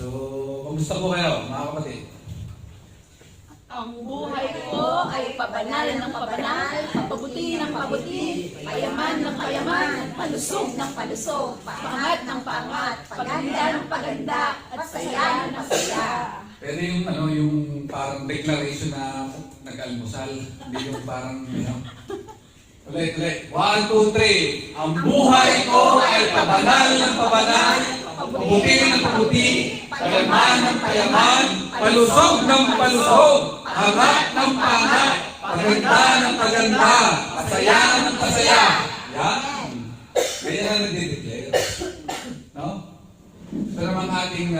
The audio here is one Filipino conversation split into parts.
So, kumusta po kayo, mga kapatid? Ang buhay ko ay pabanal ng pabanal, pabuti ng pabuti, payaman ng payaman, palusog ng palusog, paangat ng paangat, paganda ng paganda, at saya ng saya. Pero yung parang declaration na nag-almusal, hindi yung parang, ulit. 1, 2, 3. Ang buhay ko ay pabanal ng pabanal, pabuti ng pabuti, payaman ng payaman, palusog ng palusog, angat ng pangat, paganda ng paganda, pasaya ng pasaya. Yan. Kaya na nag-declare. No? Ito naman ating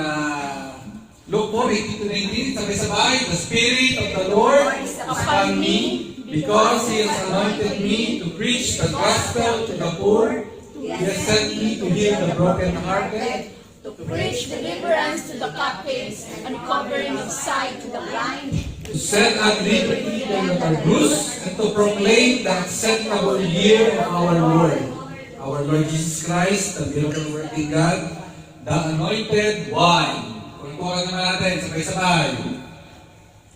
Luke 4:18-19, sabay-sabay, the Spirit of the Lord is upon me, because He has anointed me to preach the gospel to the poor. He has sent me to heal the brokenhearted, To preach deliverance to the captives, and covering of sight to the blind, to set at liberty them that are bruised, and to proclaim the acceptable year of our Lord Jesus Christ, the miracle working God, the anointed one. Kulturan naman natin, sabay-sabay.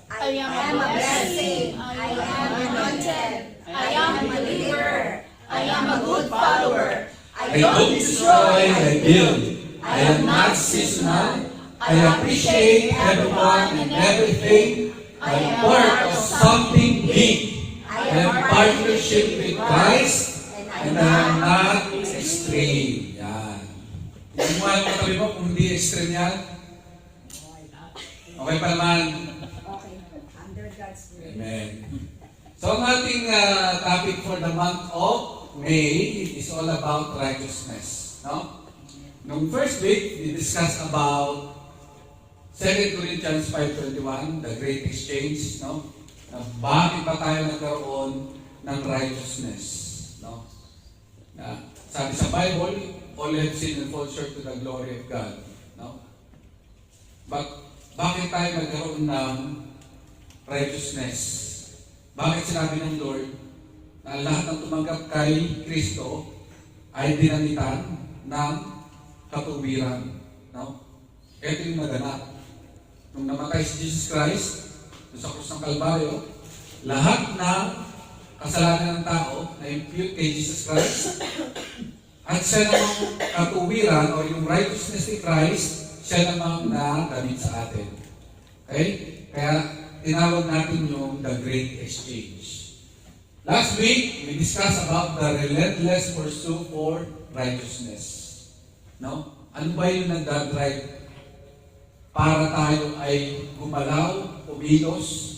I am a blessing, I am anointed, I am a believer, I am a good follower, I don't destroy, I build. I am not seasonal. I appreciate everyone and everything. I am part of something big. I am partnership with Christ, and I am not extreme. Yan. Kung mo yung katabi mo, kung hindi extreme yan, okay pa naman. Okay, under God's will. Amen. So ang ating topic for the month of May is all about righteousness. No? Nung first week, we discussed about 2 Corinthians 5:21, the great exchange, no? Na bakit ba tayo nagkaroon ng righteousness, no? Na sabi sa Bible, all have sinned and fall short to the glory of God, no? But bakit tayo nagkaroon ng righteousness? Bakit sinabi ng Lord na lahat ng tumanggap kay Kristo ay dinamitan ng katuwiran, no? Ito yung naganap. Nung namatay si Jesus Christ sa krus ng Kalbaryo, lahat ng kasalanan ng tao na impute kay Jesus Christ at siya namang katuwiran o yung righteousness ni Christ, siya namang nagamit sa atin. Okay? Kaya tinawag natin yung the great exchange. Last week, we discussed about the relentless pursuit for righteousness. No? Ano ba yung nagdadrive para tayo ay gumalaw, umilos,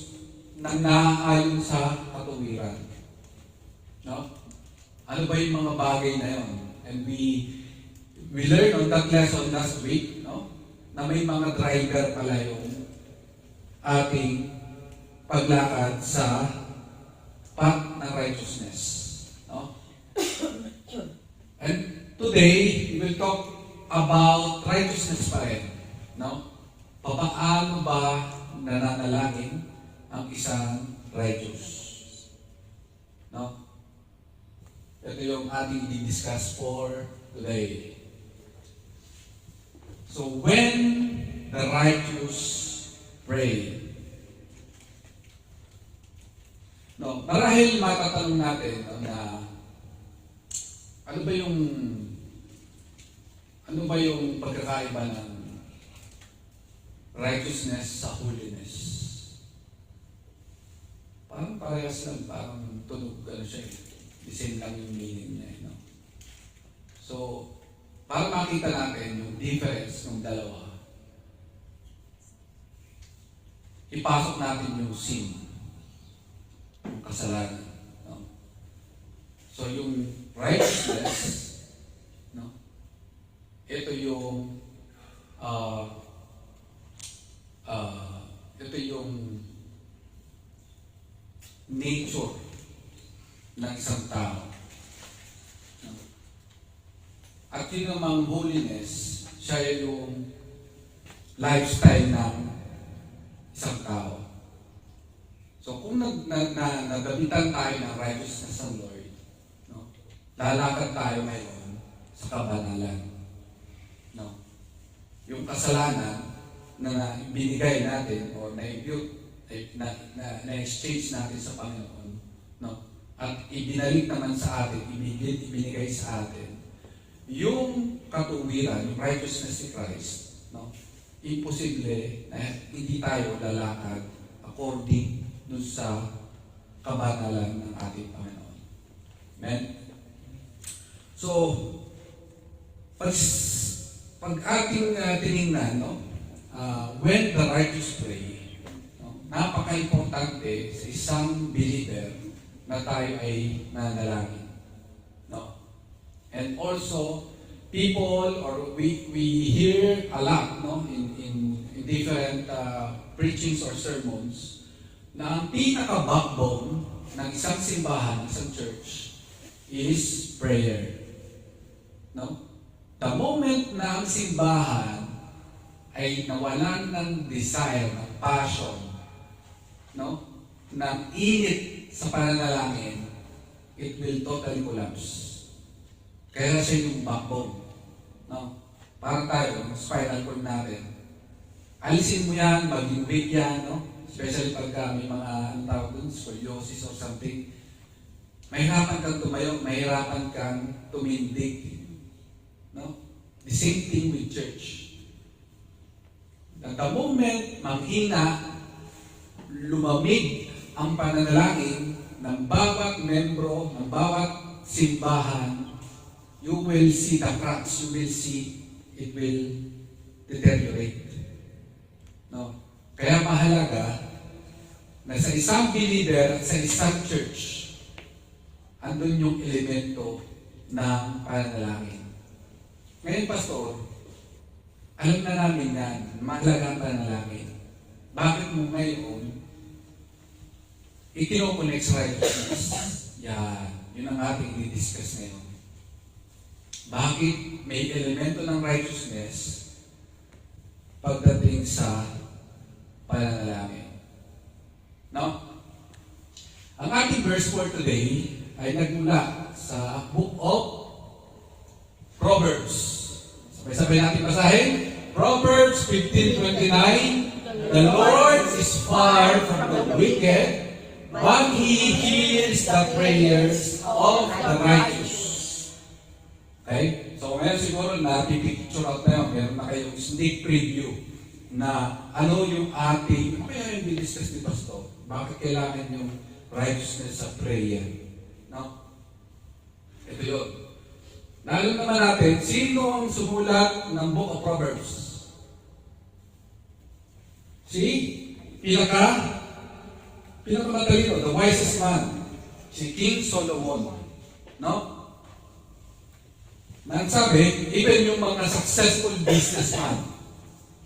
nang naaayon sa katuwiran? No? Ano ba yung mga bagay na yun? And we learned on that lesson last week, no? Na may mga driver pala yung ating paglakad sa path ng righteousness. No? And today, we will talk about righteousness pa rin. No? Paano ba nananalangin ang isang righteous? No? Ito yung ating i-discuss for today. So, when the righteous pray. No, marahil matatanong natin na ano ba yung pagkakaiba ng righteousness sa holiness? Parang parehas lang, parang tunog, siya, the same lang yung meaning niya, no? So, para makita natin yung difference ng dalawa, ipasok natin yung sin, yung kasalanan, no? So, yung righteousness, no? Ito yung nature ng isang tao. No? At yun namang holiness, siya yung lifestyle ng isang tao. So kung nagamitan tayo ng righteousness ng Lord, no? Lalakad tayo ngayon sa kabanalan. No? Yung kasalanan, na binigay natin o na-exchange natin sa Panginoon, no? At ibinalik naman sa atin, ibinigay sa atin, yung katuwiran, yung righteousness ni Christ, no? Imposible na hindi tayo lalakad according dun sa kabanalan ng ating Panginoon. Amen? So, pag ating tinignan, no? When the righteous pray, no? Napaka-importante sa isang believer na tayo ay nanalangin. No? And also, people, or we hear a lot, no? in different preachings or sermons, na ang pinaka-backbone ng isang simbahan, isang church, is prayer. No? The moment na ang simbahan ay nawalan ng desire, ng passion, no? Ng init sa pananalangin, it will totally collapse. Kaya siya yung backbone. No? Parang tayo, spinal cord natin. Alisin mo yan, maging weak yan, no? Especially pagka may mga, anong tawag dun, scoliosis or something. Mahirapan kang tumayo, mahirapan kang tumindig. No? The same thing with church. At the moment manghina, lumamig ang pananalangin ng bawat membro, ng bawat simbahan, you will see the cracks, you will see it will deteriorate. No? Kaya mahalaga na sa isang believer at sa isang church, andun yung elemento ng pananalangin. Ngayon, Pastor, alam na namin yan, mahalaga ang pananalangin. Bakit mo ngayon ikinokonek sa righteousness? Yan, yun ang ating i-discuss ngayon. Bakit may elemento ng righteousness pagdating sa pananalangin? No? Ang ating verse for today ay nagmula sa Book of Proverbs. Sabay-sabay natin basahin. Proverbs 15:29. The Lord is far from the wicked, but He hears the prayers of the righteous. Okay? So ngayon siguro napipicture out na yun. Meron na kayong sneak preview na ano yung ating, ano kaya yung biniskas ni Pastor? Bakit kailangan yung righteousness sa prayer? No? Ito yun. Naalam naman natin, sino ang sumulat ng Book of Proverbs? Si pinakamatalino, the wisest man, si King Solomon. No? Nang sabi, even yung mga successful businessman,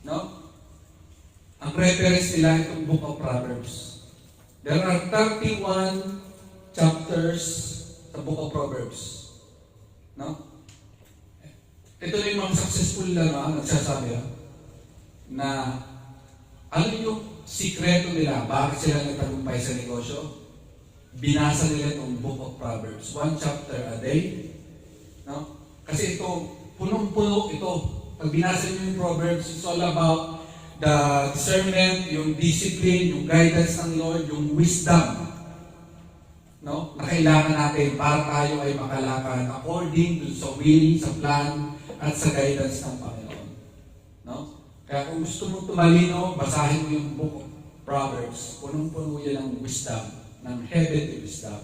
no? Ang reference nila itong Book of Proverbs. There are 31 chapters sa Book of Proverbs. No? Ito na yung mga successful na nagsasabi na ano yung sikreto nila, bakit sila nagtagumpay sa negosyo? Binasa nila itong Book of Proverbs, 1 chapter a day. No? Kasi ito, punong-puno ito. Pag binasa niyo yung Proverbs, it's all about the discernment, yung discipline, yung guidance ng Lord, yung wisdom. No? Na kailangan natin para tayo ay makalakad according to sa will, sa plan, at sa guidance ng Panginoon. No? Kaya kung gusto mong tumalino, basahin mo yung Book of Proverbs. Punong-puno yan ng wisdom, ng heavenly wisdom.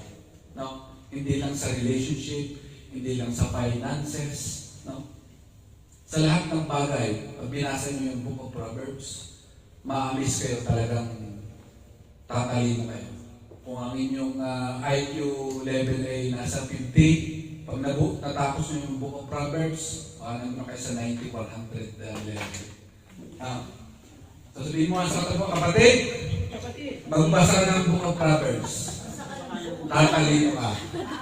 No? Hindi lang sa relationship, hindi lang sa finances. No? Sa lahat ng bagay, pag binasa niyo yung Book of Proverbs, ma-amaze kayo, talagang tatalino kayo. Kung ang inyong IQ level ay nasa 50, pag natapos nyo yung Book of Proverbs, nandun na kayo sa 90, 100 level. So sabihin mo sa mo, kapatid, magbasa ng Book of Proverbs. Tatalino ka.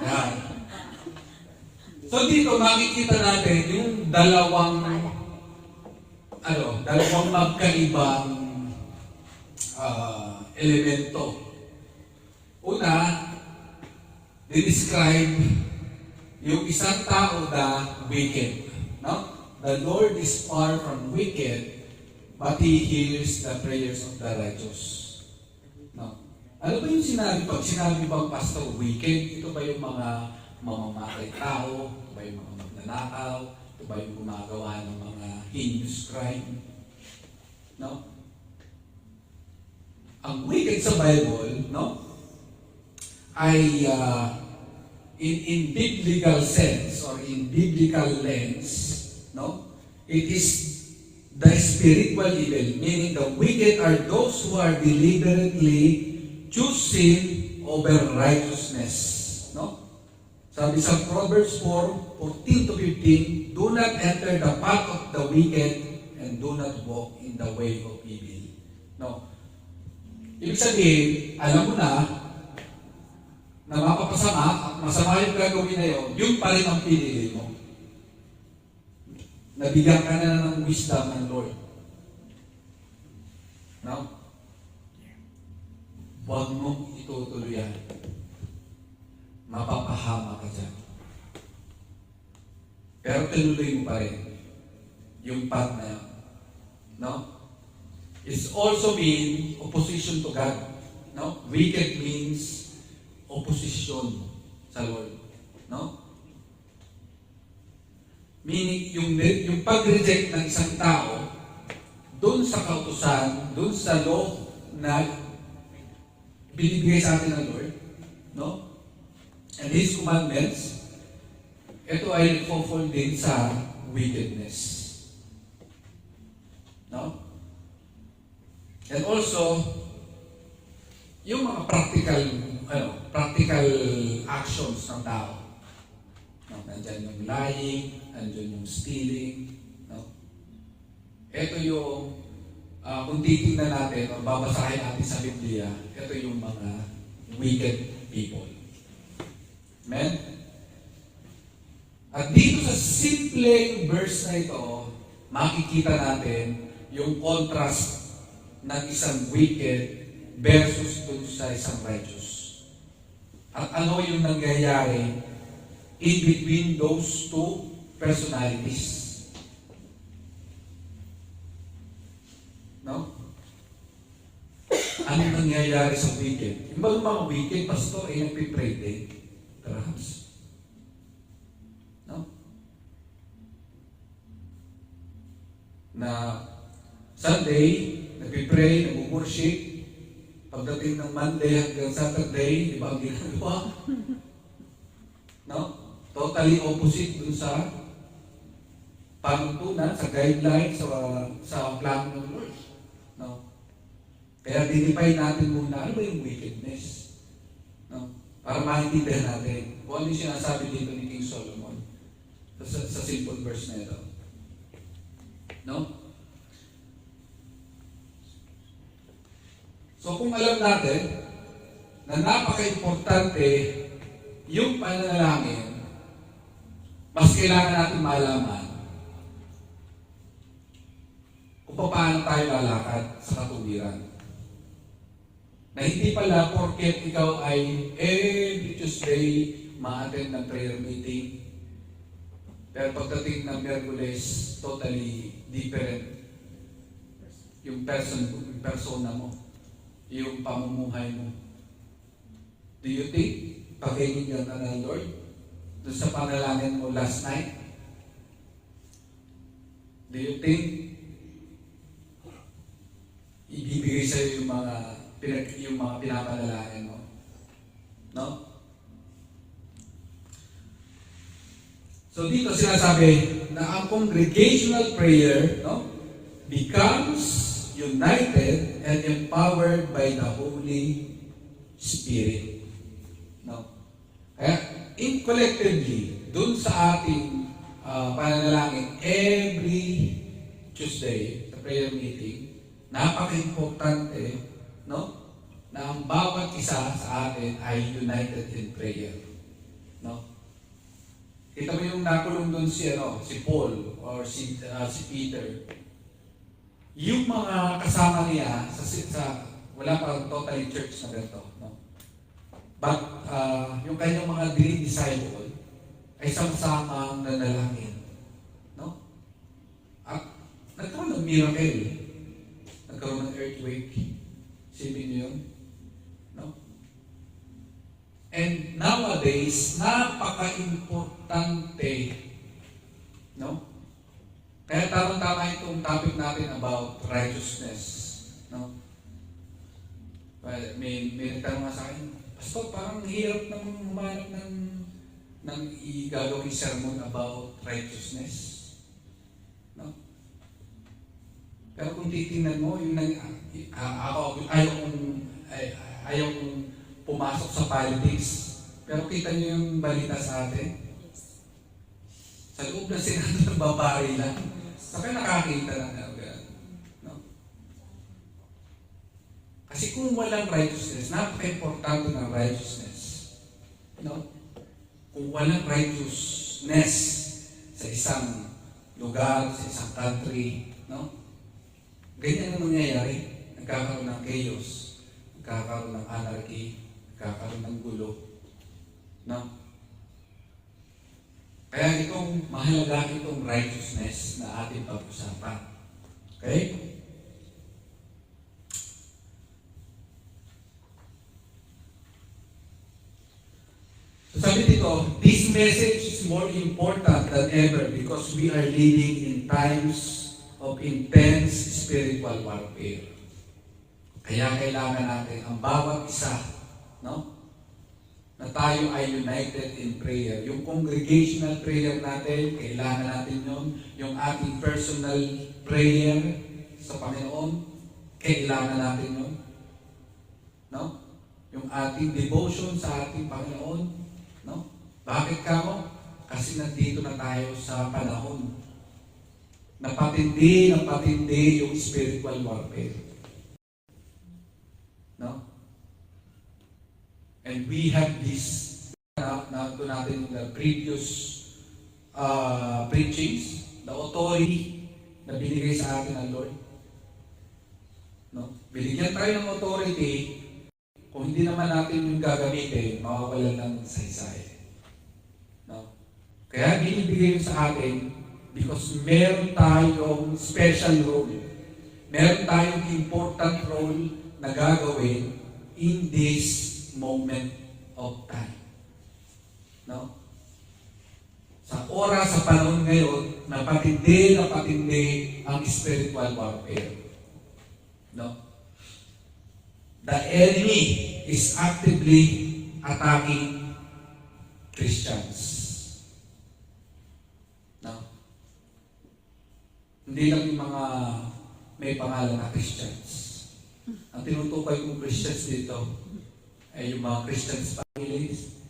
Yan. So dito makikita natin yung dalawang magkaibang elemento. Una, describe yung isang tao na wicked. No? The Lord is far from wicked, but He hears the prayers of the righteous. No? Ano ba yung sinabi? Pag sinabi bang pastor, wicked, ito ba yung mga mamamatay tao? Ito ba yung mga magnanakaw? Ito ba yung gumagawa ng mga heinous crime? No? Ang wicked sa Bible, no? Ay in biblical sense or in biblical lens, no? It is the spiritual evil, meaning the wicked are those who are deliberately choose sin over righteousness. No? Sabi sa Proverbs 4:14 to 15, do not enter the path of the wicked and do not walk in the way of evil. No? Ibig sabihin, alam mo na mapapasama at masama yung gagawin na yun pa rin ang pinili mo. Nabigyan ka na ng wisdom ng Lord. No? Huwag mong itutuloy yan. Mapapahama ka dyan. Pero tinuloy mo pa rin yung path na yun. No? It's also mean opposition to God. No? Wicked means opposition sa Lord. No? Meaning, yung pag-reject ng isang tao doon sa kautusan, doon sa law na binibigay sa atin ng Lord, no? And His commandments, ito ay nagpo-fall din sa wickedness. No? And also, yung mga practical actions ng tao. No? Nandyan yung lying, nandyan yung stealing. No? Ito yung, kung titingnan natin o babasahin natin sa Biblia, ito yung mga wicked people. Amen? At dito sa simpleng verse na ito, makikita natin yung contrast ng isang wicked versus dun sa isang righteous. At ano yung nangyayari in between those two personalities. No? Ano nangyayari sa wicked? Yung mga wicked, pastor, ay nagpipray din. Perhaps. No? Na Sunday, nagpipray, nag-worship. Pagdating ng Monday hanggang Saturday, iba ang ginagawa. No? Totally opposite dun sa panuntunan, sa guidelines, sa plano ng Lord. No? Kaya dinipay natin muna, ano ba yung wickedness? No? Para maintindihan natin kung ano yung sinasabi dito ni King Solomon sa simple verse na ito. No? So kung alam natin na napaka-importante yung pananalangin, mas kailangan natin malaman kung paano tayo lalakad sa katuwiran. Na hindi pala porket ikaw ay every Tuesday ma-attend ng prayer meeting, pero pagdating ng Miyerkules, totally different yung persona mo, yung pamumuhay mo. Do you think pag-ibigyan ka ng Lord doon sa panalangin mo last night? Do you think ibibigay sa'yo yung mga pinapanalangin mo? No? So dito sinasabi na ang congregational prayer, no, becomes united and empowered by the Holy Spirit. No? Kaya, collectively, dun sa ating pananalangin every Tuesday, sa prayer meeting, napaka-importante, no, na ang bawat isa sa atin ay united in prayer. No? Kita mo yung nakulong doon si Paul or si Peter. Yung mga kasama niya wala pa totally church na ganito, no? But yung kanyang mga disciple ay sama-sama nanalangin, no? At nagkaroon ng miracle. nagkaroon ng earthquake. Isipin niyo yun? No? And nowadays, napaka-importante, no? Kaya tama-tama itong topic natin about righteousness, no? Well, may nagtanong nga sa akin, Pastor, parang hirap nang humanap ng gagawing sermon about righteousness. No? Pero kung titingnan mo, yung ayaw kong pumasok sa politics. Pero kita niyo yung balita sa atin. Sa loob ng Senado nagbabari lang. Saka nakakita lang na. No? Kasi kung walang righteousness, napaka-importante ng righteousness. No? Kung walang righteousness sa isang lugar, sa isang country, no? Ganyan ang mangyayari. Nagkakaroon ng chaos, nagkakaroon ng anarchy, nagkakaroon ng gulo. No? Kaya itong mahalaga itong righteousness na ating pag-usapan. Okay? So sabi dito, this message is more important than ever because we are living in times of intense spiritual warfare. Kaya kailangan natin ang bawat isa, no? Na tayo ay united in prayer. Yung congregational prayer natin, kailangan natin yun. Yung ating personal prayer sa Panginoon, kailangan natin yun. No? Yung ating devotion sa ating Panginoon, no? Bakit kamo? Kasi nandito na tayo sa panahon na patindi yung spiritual warfare. No? And we have this, na natin the previous preachings, the authority na binigay sa atin ng Lord. No? Binigyan tayo ng authority, kung hindi naman natin yung gagamitin, mawawalan ng saysay. No? Kaya binibigay yun sa atin because meron tayong special role. Meron tayong important role na gagawin in this moment of time. No? Sa oras, sa panahon ngayon, na patindi ang spiritual warfare. No? The enemy is actively attacking Christians. No? Hindi lang yung mga may pangalan na Christians. Ang tinutukoy kong Christians dito ay yung mga Christian families,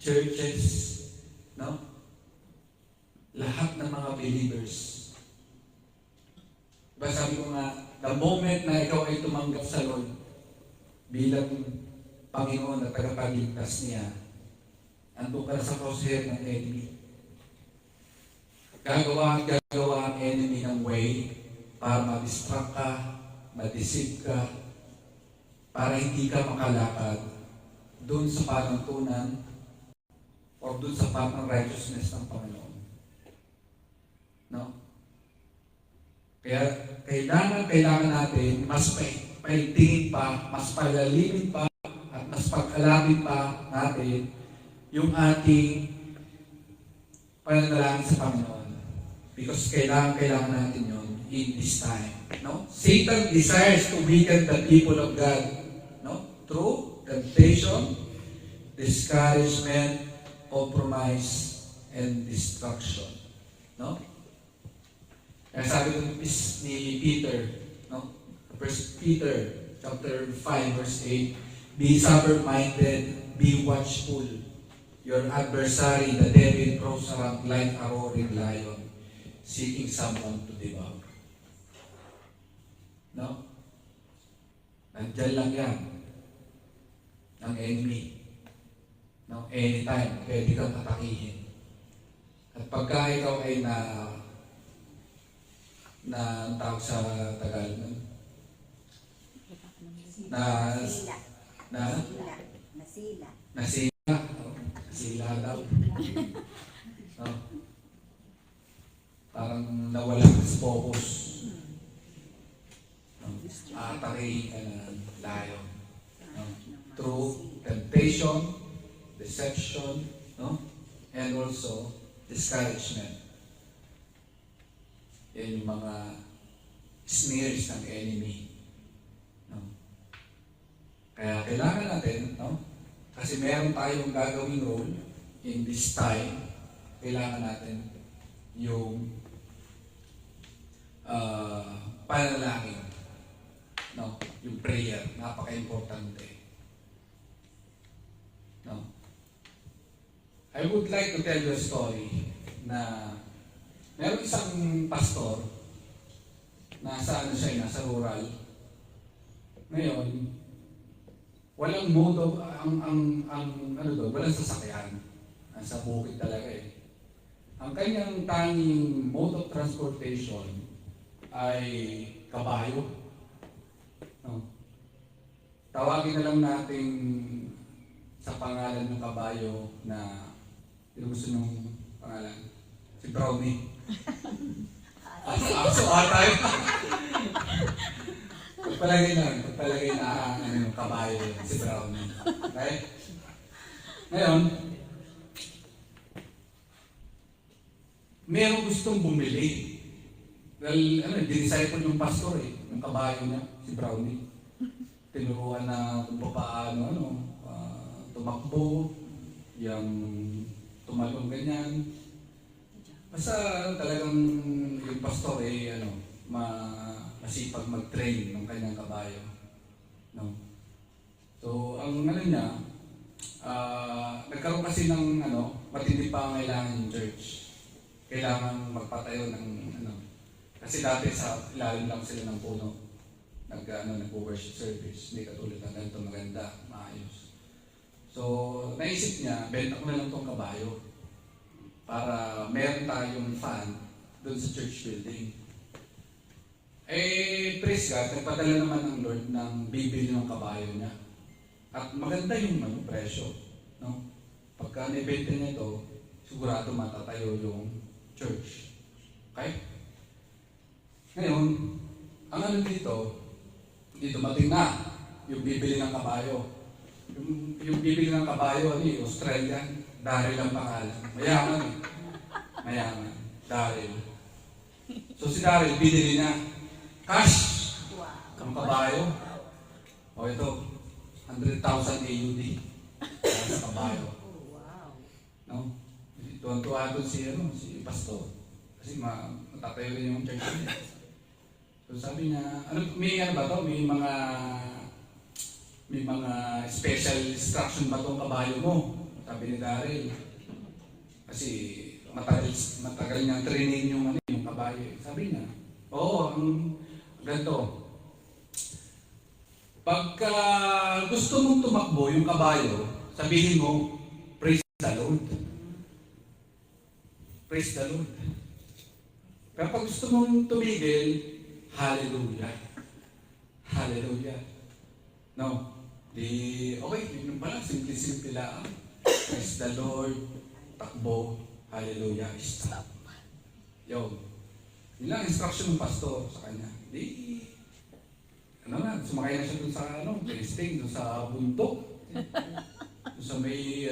churches, no? Lahat ng mga believers. Diba sabi ko nga, the moment na ikaw ay tumanggap sa Lord bilang Panginoon at tagapagligtas niya, andun ka na sa crosshair ng enemy. Gagawa ang enemy ng way para ma-distract ka, ma-deceive ka, para hindi ka makalakad doon sa panuntunan o doon sa pang righteousness ng Panginoon. No? Kaya kailangan natin mas paigtingin pa, mas palalimin pa, at mas pag-alamin pa natin yung ating pananalangin sa Panginoon. Because kailangan natin yun in this time. No? Satan desires to weaken the people of God, no? Through temptation, discouragement, compromise, and destruction. No? Kaya sabi ko ni Peter, no? 1 Peter chapter 5 verse 8, be sober-minded, be watchful. Your adversary, the devil, prowls around like a roaring lion, seeking someone to devour. No? Nandiyan lang yan ng enemy. No? Anytime, pwede kang atakihin. At pagka ikaw ay na tawag sa Tagalog, no? Nasila daw. No? Parang nawala sa focus. No? aatake ka ng lion. No? Through temptation, deception, no? And also discouragement. Yan yung mga snares ng enemy. No? Kaya kailangan natin, no? Kasi meron tayong gagawing role in this time. Kailangan natin yung panalangin. No? Yung prayer. Napaka-importante. No? I would like to tell you a story na meron isang pastor nasa nasa rural. Ngayon, walang mode of, walang sasakyan. Nasa bukid talaga eh. Ang kanyang tanging mode of transportation ay kabayo. No? Tawagin na lang natin sa pangalan ng kabayo na gusto nung pangalan, si Brownie. Aso atay. Pagpalagay na kabayo yun, si Brownie. Okay? Ngayon, merong gustong bumili. Dahil, dinisciple yung pastor yung kabayo niya, si Brownie. Tinuruan na kung paano, tumakbo, yung tumalong ganyan. Basta talagang yung pastor masipag mag-train ng kanyang kabayo. No? So, ang niya, nagkaroon kasi ng matindi pa ang kailangan yung church. Kailangan magpatayo ng kasi dati sa ilalim lang sila ng puno. Nag-worship service. Hindi katulad ng ganito maganda, maayos. So, naisip niya, benta ko na lang itong kabayo para meron tayong fund doon sa church building. Praise God, nagpadala naman ng Lord ng bibili ng kabayo niya. At maganda yung presyo. No? Pagka nibenta niya ito, sigurado matatayo yung church. Okay? Ngayon, ang dito dumating na yung bibili ng kabayo. Yung bibili ng kabayo, Australian, Daryl ang pangalan. Mayaman eh. Mayaman. Daryl. So si Daryl, binili na. Cash! Ang kabayo. O ito, 100,000 AUD. Para sa kabayo. No? Tuwan-tuwa doon si pastor. Kasi matatayo rin yung church niya. So sabi niya, may mga special instruction ba itong kabayo mo? Sabi ni Daryl. Kasi matagal niyang training yung kabayo. Sabi niya, ang ganito. Pagka gusto mong tumakbo yung kabayo, sabihin mo, praise the Lord. Praise the Lord. Pero pag gusto mong tumigil, hallelujah. Hallelujah. No? Okay, yun pala, simple-simple lang. Praise the Lord, takbo, hallelujah, stop. Yun. Yun lang, instruction ng pastor sa kanya. Sumakay na siya dun sa, testing, dun sa bundok. Dun sa may,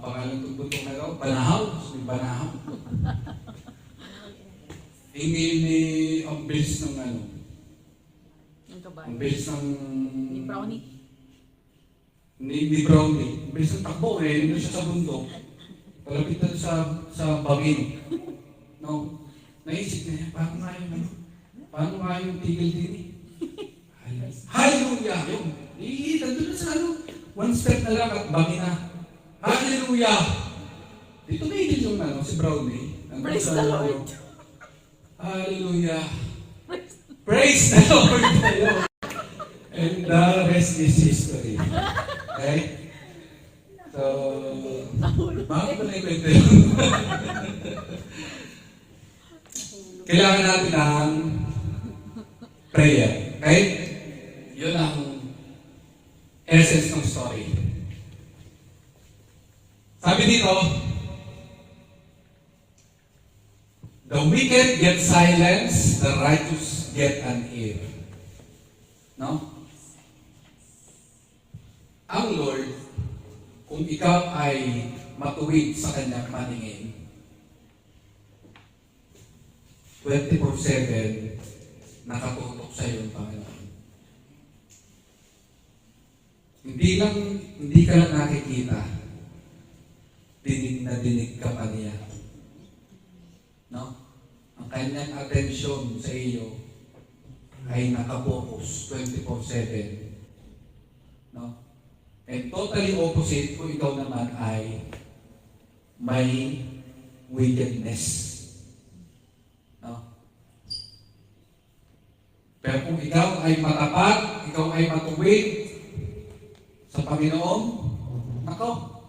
pangalan ng bundok na daw, Banahaw. May Banahaw. Ang bilis ng ang bilis ng Ni Brownie. Ni Brownie. Ang bilis ng takbo hindi siya sa bundok. Palapit na sa bangin. No? Naisip niya, paano nga yung tigil din eh? Hallelujah! Yung, nandun na sa one step na lang at bangin na. Hallelujah! Dito may yung si Brownie. Praise the Lord! Hallelujah! Praise the Lord! And the rest is history. Okay? So, bakit ba na-ikwento yun? Kailangan natin ng prayer. Okay? Yun ang essence ng story. Sabi dito, The wicked get silence, the righteous get an ear. No? Ang Lord, kung ikaw ay matuwid sa kanyang paningin, 24/7 nakatutok sa iyo ang Panginoon. Hindi ka lang nakikita, dinig na dinig ka pa niya. No? Ang kanyang atensyon sa iyo ay nakapokus 24/7. No? And totally opposite kung ikaw naman ay may wickedness. No? Pero kung ikaw ay matapat, ikaw ay matuwid sa Panginoon, nako,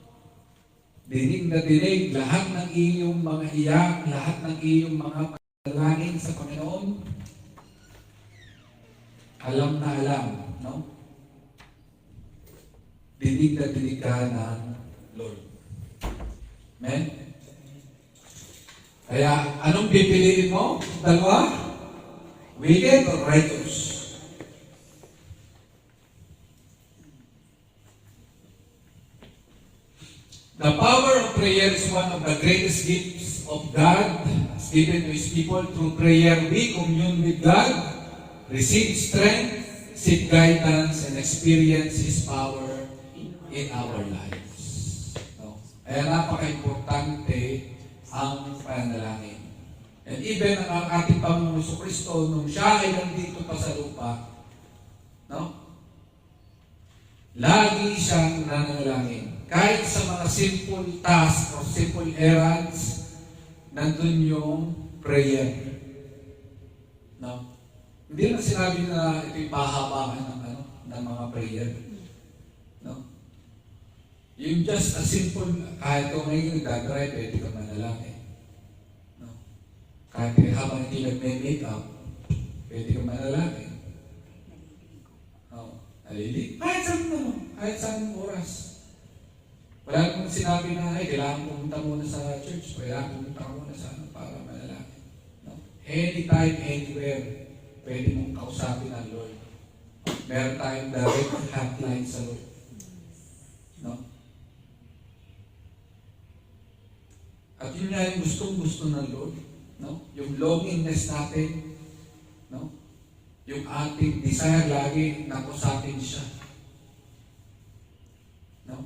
dinig na dinig lahat ng iyong mga iyak, lahat ng iyong mga panalangin sa Panginoon, alam na alam, no? Dinig na dinig ka ng Lord. Amen? Kaya, anong pipiliin mo? Dalawa? Wicked or righteous? The power of prayer is one of the greatest gifts of God given to His people. Through prayer, we commune with God, receive strength, seek guidance, and experience His power in our lives. No? Kaya napaka-importante ang panalangin. And even ang ating Panginoon Jesucristo, nung siya ay nandito pa sa lupa, no? Lagi siyang nanalangin. Kahit sa mga simple tasks or simple errands, nandun yung prayer. No? Hindi na sinabi na ito'y pahabaan ng mga prayer. No? Yung just a simple, kahit kung ngayon nagdadrive, pwede ka manalangin. No? Kahit habang hindi nagme-make-up, pwede ka manalangin. No? Nalilig. Kahit saan oras. Wala namang sinabi na, ay, kailangan pumunta muna sa church, kailangan pumunta muna sa para manalangin. No? Anytime, anywhere, pwede mong kausapin ang Lord. Meron tayong direct hotline sa Lord. No? At yun nga yung gustong-gusto ng Lord. No? Yung longingness natin, no? Yung ating desire lagi na kusapin siya. No?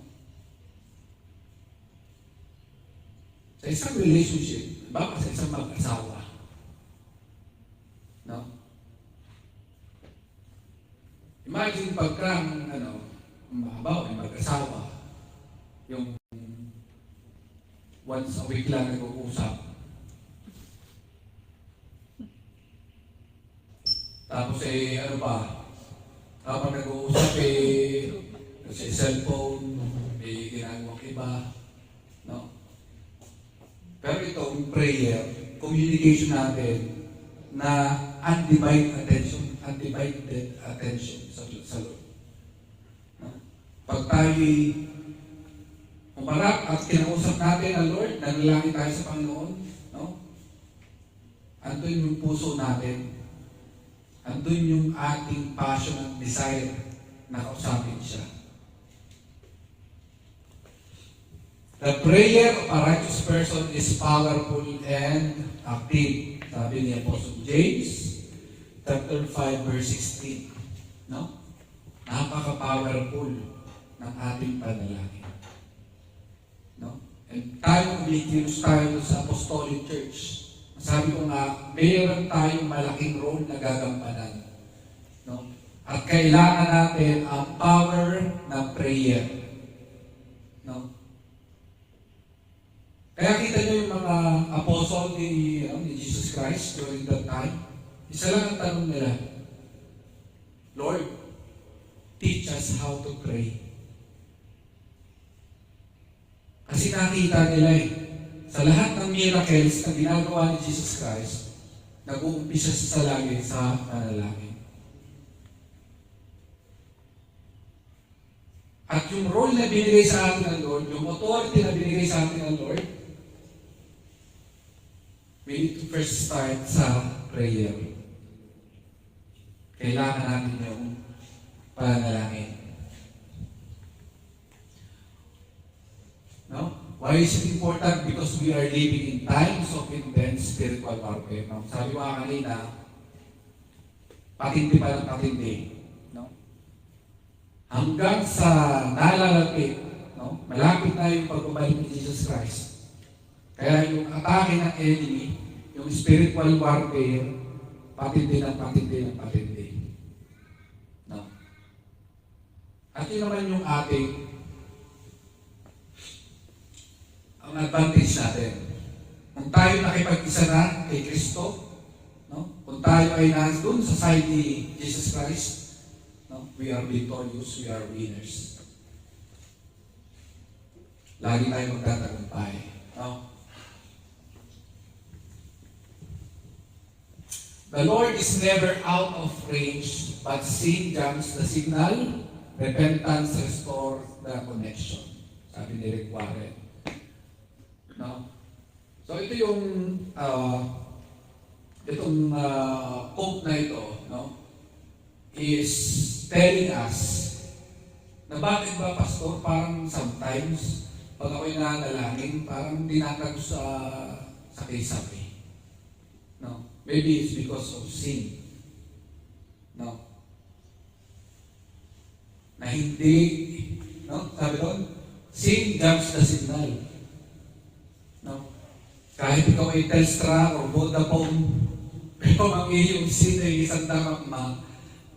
Sa isang relationship, baka sa isang mag-asawa, no? Imagine pagka, mahabaw, may mag-asawa, yung once a week lang nag-uusap. Tapos habang nag-uusap kasi cellphone, may ginagawang iba, no? Pero itong prayer, communication natin na undivided attention sa Lord. No? Pag tayo'y umarap at kinausap natin ang Lord, nanalangin tayo sa Panginoon, no? Andun yung puso natin. Andun yung ating passion at desire na kausapin siya. The prayer of a righteous person is powerful and active. Sabi ni Apostle James, chapter 5, verse 16. No? Napaka-powerful ng ating panalangin. No? And tayo, umikilos tayo sa Apostolic Church. Sabi ko nga, mayroon tayong malaking role na gagampanan. No? At kailangan natin ang power ng prayer. No? Kaya kita nyo yung mga apostle ni Jesus Christ during that time. Isa lang ang tanong nila, Lord, teach us how to pray. Kasi nakita nila sa lahat ng miracles na ginagawa ni Jesus Christ, nag-uumpisa siya sa lagi sa panalangin. At yung role na binigay sa atin ng Lord, yung authority na binigay sa atin ng Lord, we need to first start sa prayer. Kailangan natin yung panalangin. No? Why is it important? Because we are living in times of intense spiritual warfare. No? Sabi ko kanina, patindi pa ng patindi. No? Hanggang sa nalalapit, no? Malapit na yung pagbabalik ni Jesus Christ. Kaya yung atake ng enemy, yung spiritual warfare, patindi ng patindi ng patindi. No? At yun naman yung ating ang advantage natin. Kung tayo nakipag-isa na kay Kristo, no? Kung tayo ay nandun sa side ni Jesus Christ, no? We are victorious, we are winners. Lagi tayo magtatagumpay. No? The Lord is never out of range, but sin jumps the signal, repentance restore the connection. Sabi ni Rick Warren. No? So ito yung quote na ito, no? Is telling us na bakit ba, Pastor, parang sometimes pag ako'y nanalangin, parang dinatago sa kisame. No? Maybe it's because of sin. No? Na hindi, no? Sabi doon, sin jumps the signal. No? Kahit ikaw ay Telstra o Vodafone, pero ang iyong sin ay isang damakma,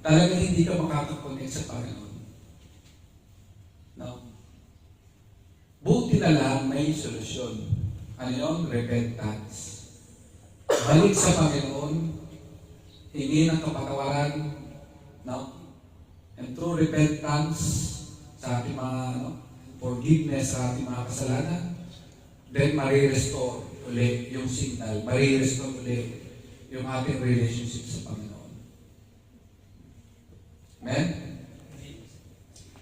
talagang hindi ka makakakonect sa Panginoon. No? Buti na lang may solusyon. Ano yun? Repentance. Balik sa Panginoon, hingi ng kapatawaran, no? And through repentance, sa ating mga forgiveness sa ating mga kasalanan, then marirestore ulit yung signal, marirestore ulit yung ating relationship sa Panginoon. Amen?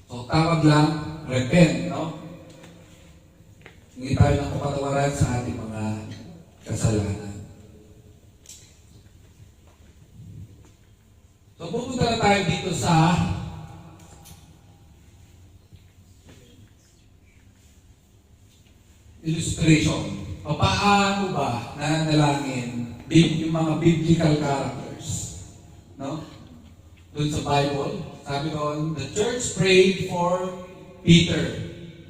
So, tawag lang, repent, no? Hingi tayo ng kapatawaran sa ating mga kasalanan. So, pupunta na tayo dito sa illustration. Paano ba nananalangin yung mga biblical characters? No? Doon sa Bible, sabi doon, the church prayed for Peter.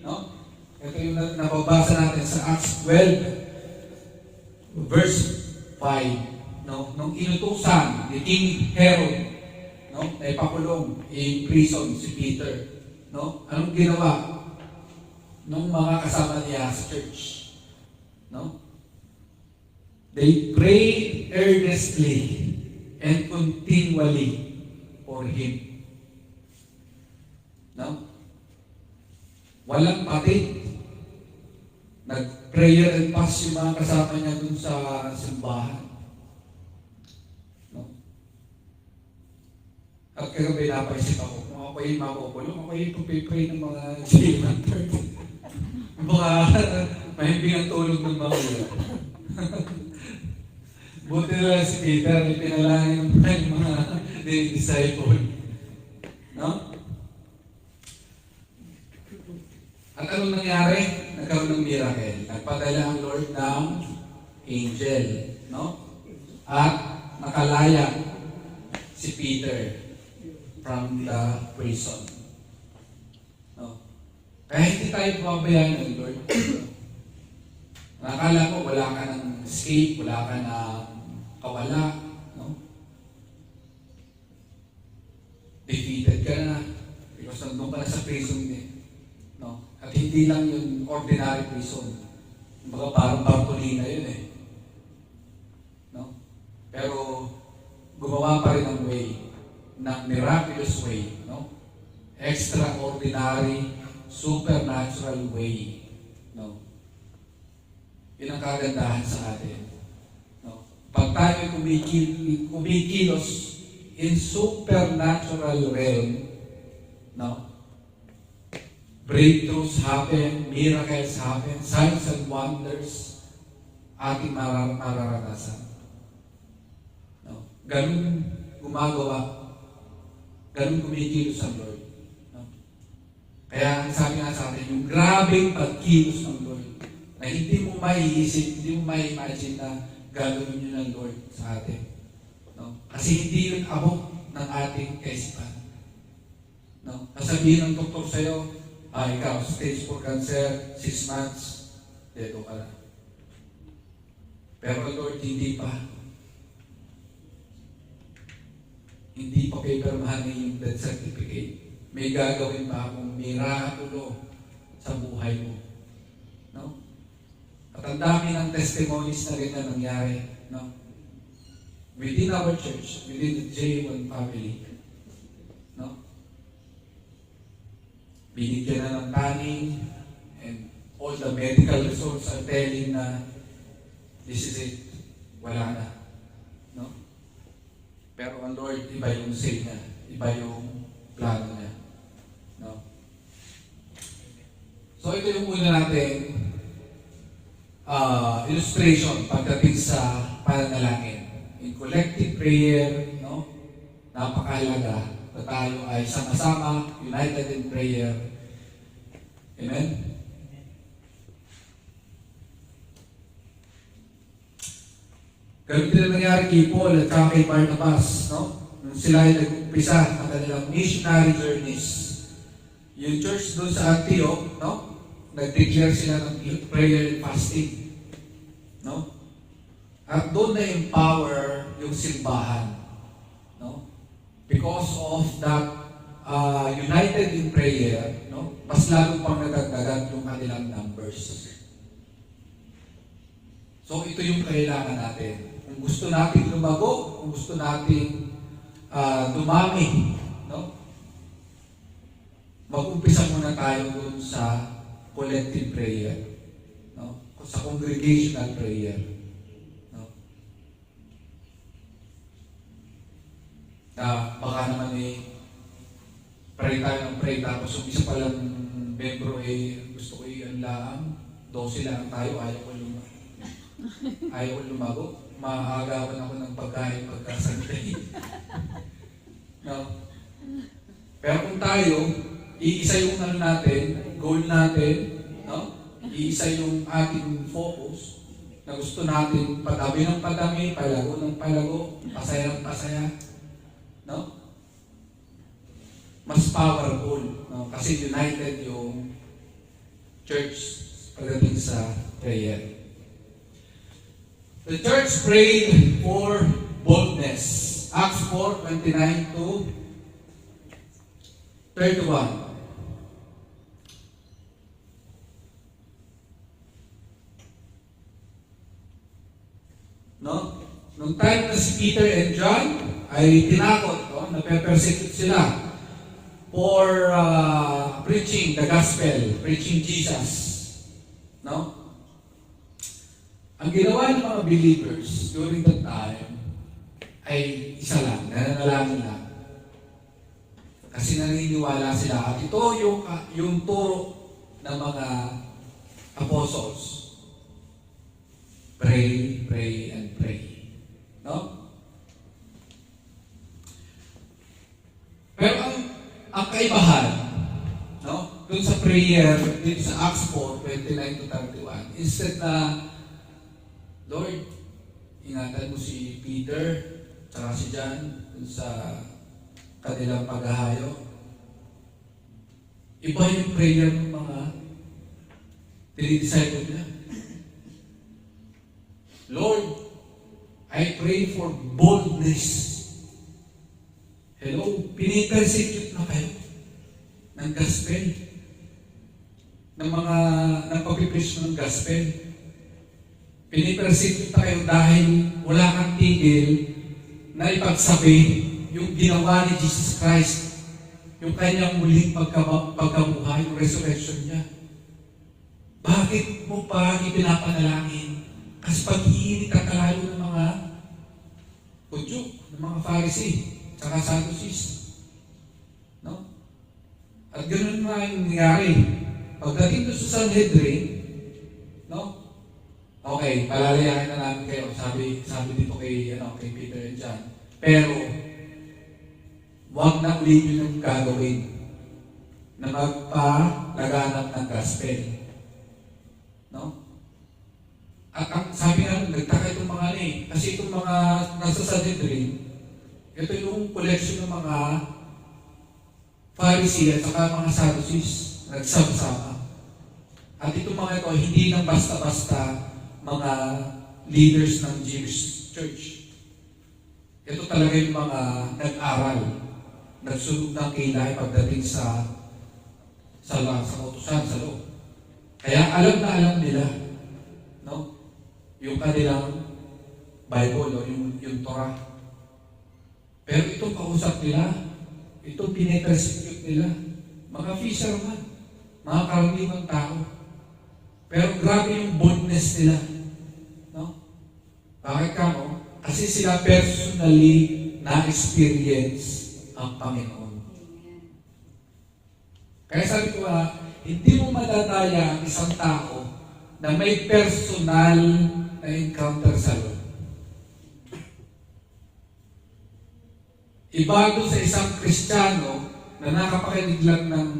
No? Ito yung nababasa natin sa Acts 12, verse 5. No? Nung inutusan ni King Herod, no? Na ipakulong in prison si Peter. No? Anong ginawa nung mga kasama niya sa church? No? They prayed earnestly and continually for him. No? Walang patid. Nag-prayer and fast yung mga kasama niya dun sa simbahan. No? At kagabi napaisip ako, kung ako yung makukulong, ako yung pupipray ng mga jailman. Mga mahimbing ang tulog ng mga ulo. Buti na lang si Peter, ipinalangin ng mga disciple. No? At anong nangyari? Nagkaroon ng miracle. Nagpadala ang Lord ng angel. No? At nakalaya si Peter from the prison. No? Kaya hindi tayo pabayaan ng Lord. Nakala ko wala ka ng escape, wala ka ng kawala. No? Defeated ka na. Because nandun ka na sa prison din. No? At hindi lang yung ordinary prison. Kumbaga parang Bartolina yun eh. No? Pero gumawa pa rin ng way, ng miraculous way, no? Extraordinary, supernatural way. No? Yun ang kagandahan sa atin. No? Pag tayo kumikilos in supernatural realm, no? Breakthroughs happen, miracles happen, signs and wonders. ating mararanasan. No? Ganun gumagawa, ganun kumikilos ang Lord. No? Kaya sabi nga sa atin, yung grabing pagkilos ng Lord, na hindi mo maiisip, hindi mo mai-imagine na gagawin yun ng Lord sa atin. No? Kasi hindi yun abot ng ating kaisipan. No? Nasabihin ng doktor sa'yo, ikaw, stage 4 cancer, 6 months, dedo ka na. Pero Lord, hindi pa. Hindi pa papermahan yung death certificate. May gagawin pa akong mirakulo sa buhay mo. No? At ang dami ng testimonies na rin na nangyari. No? Within our church, within the J1 family. No? Binigyan na ng tanning, and all the medical results are telling na this is it. Wala na. No? Pero ang Lord, iba yung say niya. Iba yung plano niya. No? So ito yung una natin illustration pagdating sa pananalangin. In collective prayer, no? Napakahalaga na tayo ay sama-sama, united in prayer. Amen? Ganun din ang nangyari kay Paul at saka kay Barnabas, no? Nung sila ay nag-umpisa ang kanilang missionary journeys. Yung church doon sa Antioch, no? Nag-declare sila ng prayer and fasting. No? At doon na-empower yung simbahan. No? Because of that united in prayer, no? Mas lalo pang nadagdagan yung kanilang numbers. So ito yung kailangan natin. Kung gusto natin lumago, kung gusto natin dumami, no? Mag-umpisa muna tayo dun sa collective prayer, no? Sa congregational prayer, no? Na baka naman pray tayo ng pray, tapos yung isa palang membro gusto ko i-anlaan, 12 lang tayo, ayaw ko lumago, maagawan ako ng pagkain pagkasanday. No? Pero kung tayo, iisa yung natin, goal natin, no? Iisa yung ating focus, na gusto natin padami ng padami, palago ng palago, pasaya ng pasaya, no? Mas powerful, no? Kasi united yung church pagdating sa prayer. The church prayed for boldness. Acts 4:29 to 31. No? Nung time na si Peter and John ay tinakot, no? Nape-persecute sila for preaching the gospel, preaching Jesus. No? Ang ginawa ng mga believers during that time ay isa lang, nananalangin lang. Kasi naniniwala sila. At ito yung turo ng mga apostles. Pray, pray, and pray. No? Pero ang kaibahan, no? Doon sa prayer, dito sa Acts 4:29 to 31, instead na, Lord, ingatan mo si Peter, tsaka si John, dun sa kanilang paghahayo. Iba yung prayer ng mga dinidisciple niya. Lord, I pray for boldness. Hello, pinipersecute na kayo ng gospel. Ng mga nagpapipreach ng gospel. Pinipersecute na kayo dahil wala kang tigil na ipagsabi yung ginawa ni Jesus Christ, yung kanyang muling pagkabuhay, yung resurrection niya. Bakit mo pa ipinapanalangin? Kasi pag-iinit ang kalalo ng mga Hudyo, ng mga Pharisee, tsaka Sadducees. No? At ganoon nga yung nangyari. Pagdating doon sa Sanhedrin, no? Okay, okay, palalayain na namin kayo. Sabi dito kay Peter and John. Pero, huwag na ulit yun yung gagawin na magpalaganap ng gospel. No? At ang sabi nga, nagtaka itong mga kasi itong mga nasa Sanhedrin, ito yung collection ng mga Pharisee at saka mga Sadducees, nagsama-sama. At itong mga ito, hindi lang basta-basta mga leaders ng Jewish church. Ito talaga yung mga nag-aral, nagsunod ng kilay pagdating sa utusan, sa loob. Kaya alam na alam nila, no? Yung kanilang Bible, o yung Torah. Pero itong kausap nila, itong pinipersecute nila, mga fisherman, mga karaniwang tao. Pero grabe yung boldness nila. No? Bakit ka mo? Kasi sila personally na-experience ang Panginoon. Kaya sabi ko hindi mo madadaya ang isang tao na may personal na encounter sa Lord. Iba doon sa isang Kristiyano na nakapakinig lang ng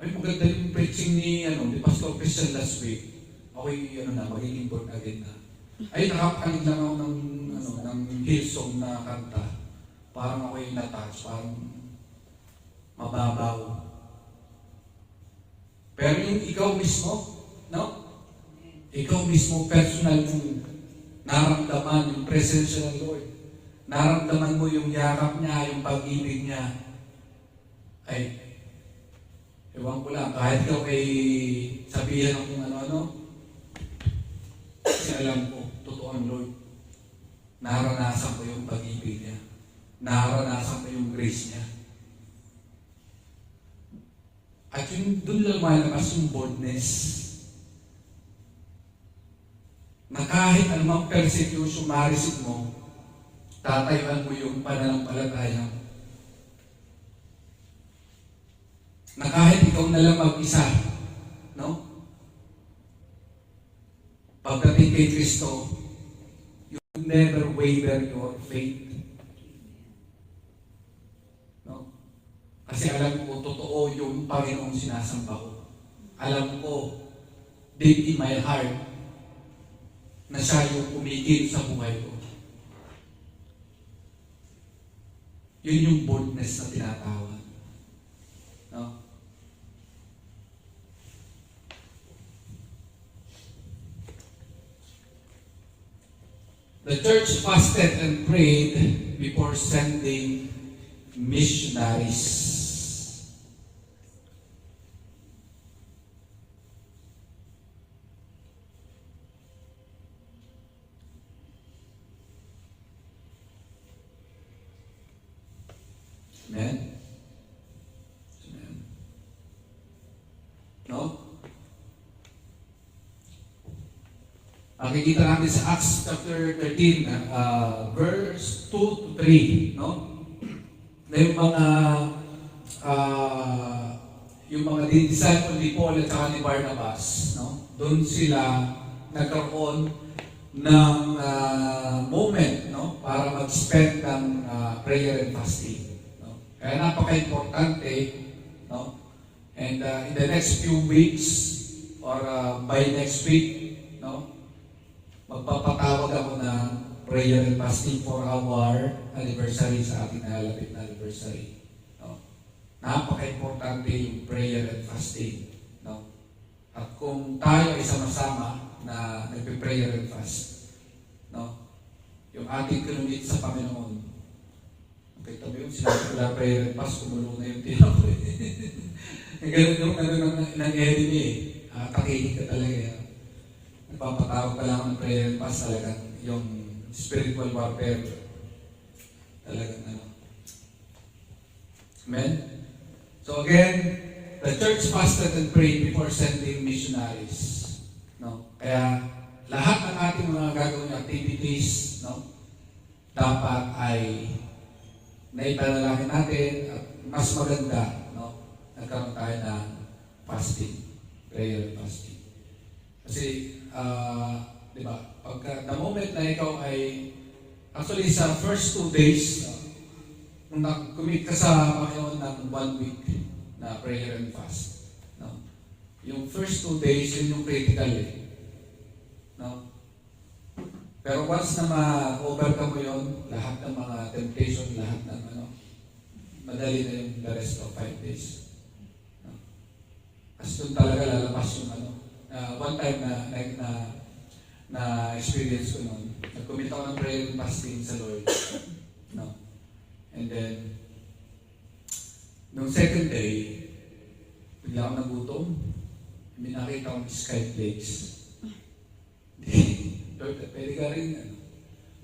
ay maganda yung preaching ni Pastor Christian last week. Okay, magiging born again na. Ay, nakapakinig lang ako ng Hillsong na kanta. Parang ako yung na-touch, parang mababaw. Pero yung ikaw mismo, no? Ikaw mismo, personal mong naramdaman yung presensya ng Lord. Naramdaman mo yung yakap niya, yung pag-ibig niya. Ay, ewan ko lang, kahit ikaw ay sabihan ng kung ano-ano, kasi alam ko, totoo ang Lord. Naranasan ko yung pag-ibig niya. Naranasan ko yung grace niya. At yung doon lang malabas yung boldness. Na kahit anumang persecution ma-receive mo, tatayuan mo yung pananampalataya mo. Na kahit ikaw na lang mag-isa, no? Pagdating kay Kristo, you never waver your faith. No? Kasi alam ko, totoo yung Panginoong sinasamba ko. Alam ko, deep in my heart, na siya yung umigil sa buhay ko. Yun yung boldness na tinatawag. No? The church fasted and prayed before sending missionaries. Amen? Amen. No? Makikita natin sa Acts chapter 13, verse 2 to 3, no? Na yung mga disciple ni Paul at saka ni Barnabas, no? Doon sila nagkaroon ng moment, no? Para mag-spend ng prayer and fasting, no? Kaya napaka-importante, no? And in the next few weeks or by next week, no? Magpapatawag ako ng prayer and fasting for our anniversary sa ating nalalapit na anniversary. No? Napaka-importante yung prayer and fasting. No? At kung tayo ay sama-sama na nagpe-prayer and fast, no? Yung ating kinumit sa Panginoon, nakita mo yun, sinabi ko na prayer and fast, kumulo na yung tinaw. Ganun yung ng enemy takihin ka talaga. Nagpapatawag pa lang ng prayer and fast talagang yung spiritual warfare. Talagang Amen? So again, the church fasted and prayed before sending missionaries. No? Kaya lahat ng ating mga gagawin activities, no, dapat ay naipanalangin natin at mas maganda, no, nagkaroon tayo ng fasting, prayer and fasting. Kasi Di ba? Pagka the moment na ikaw ay, actually sa first 2 days, nung nag-commit ka sa Panginoon ng 1 week na prayer and fast, no? Yung first 2 days, yun yung critical eh. No? Pero once na ma-overcome mo yun, lahat ng mga temptation, lahat ng madali na yung the rest of 5 days. No? Kasi doon talaga lalabas yung one time na experience ko noon. Nag-commit ako ng prayer and fasting sa Lord. No? And then, nung second day, bigla ako nagutom. May nakita akong sky flakes. Lord, pwede ka rin,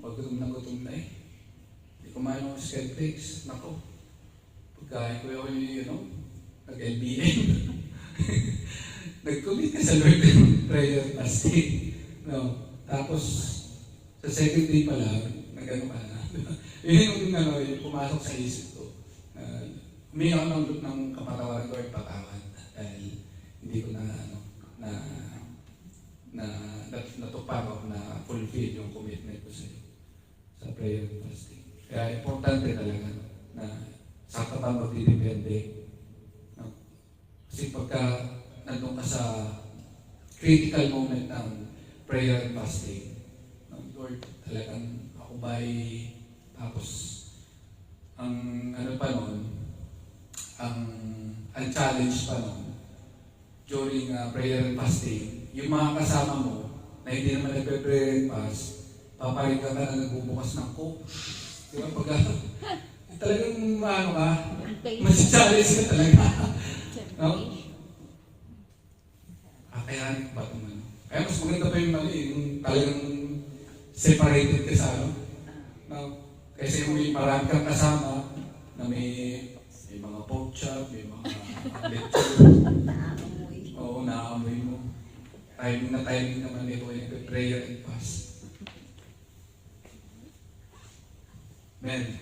pag gutom na eh. Hindi kumain ng sky flakes. Nako, pagkain ko yung, nag-LBM. Nag-commit ka sa Lord ng prayer and fasting. No? Tapos, sa second day pala, nag-ano ka na. Yun yung pumasok sa isip ko. Umiyak ako ng kapatawaran ko at patawad dahil hindi ko natupad ako na fulfill yung commitment ko sa prayer and fasting. Kaya importante talaga na sa ka ba magdidepende. No? Kasi pagka nandun ka sa critical moment ng prayer and fasting, Lord, talagang ako ba'y tapos ang pa noon, ang challenge pa noon during prayer and fasting, yung mga kasama mo na hindi naman nagpe-prayer and fast, paparin ka na nagbubukas ng coke. Di ba? Pag talagang mas-challenge ka talaga. No? Kakayanin ba itong Kaya mas maganda pa yung yung talagang separated ka sa no? Kasi may marami kang kasama na may mga pork chop, may mga lechon. Oo, naamoy mo. Timing naman ito yung prayer and fast. Amen.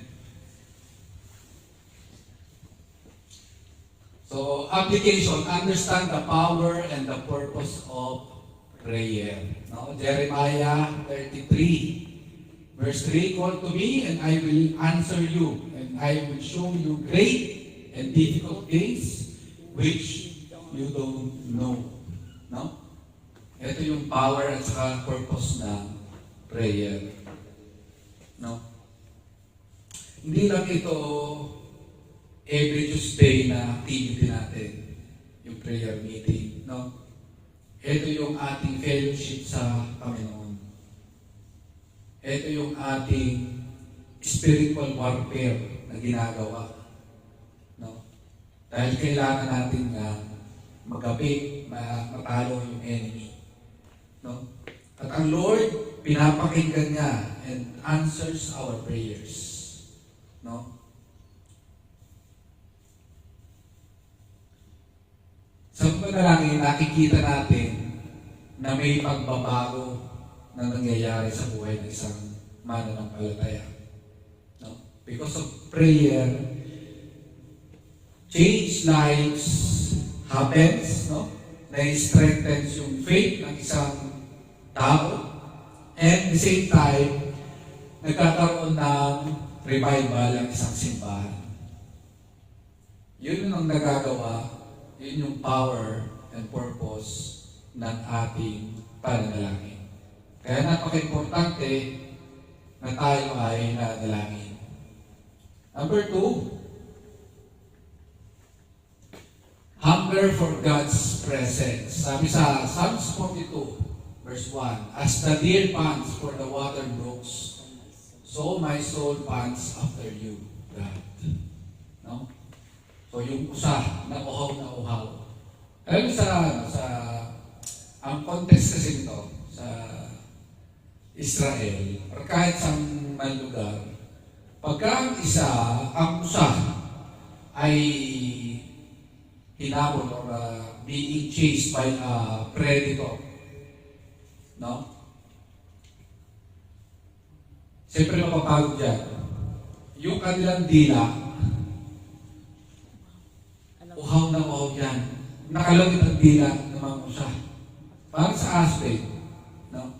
So, application, understand the power and the purpose of prayer. No? Jeremiah 33, verse 3, call to me and I will answer you, and I will show you great and difficult things which you don't know. No? Ito yung power at saka purpose ng prayer. No? Hindi lang ito every Tuesday na activity natin, yung prayer meeting. No? Ito yung ating fellowship sa Panginoon. Ito yung ating spiritual warfare na ginagawa. No? Dahil kailangan natin na magapit, matalo yung enemy. No? At ang Lord, pinapakinggan niya and answers our prayers. No? Sa panalangin, nakikita natin na may pagbabago na nangyayari sa buhay ng isang mananampalataya. No? Because of prayer, change lives happens, no? Na-strengthens yung faith ng isang tao, and at the same time, nagkakaroon ng revival ang isang simbahan. Yun ang nagagawa. Yun yung power and purpose ng ating pananalangin. Kaya napaka-importante na tayo ay nanalangin. Number 2, hunger for God's presence. Sabi sa Psalms 42, verse 1, as the deer pants for the water brooks, so my soul pants after you, God. No? So yung usa na uhaw. Alam ang context kasi nito sa Israel, or kahit sa man lugar, pagka ang usa ay hinabol or being chased by a predator, no? Siyempre mapapagod yan. Yung kanilang dila, uhaw na uhaw yan. Nakalagit ang dila ng mga usa. Parang sa aspen. No?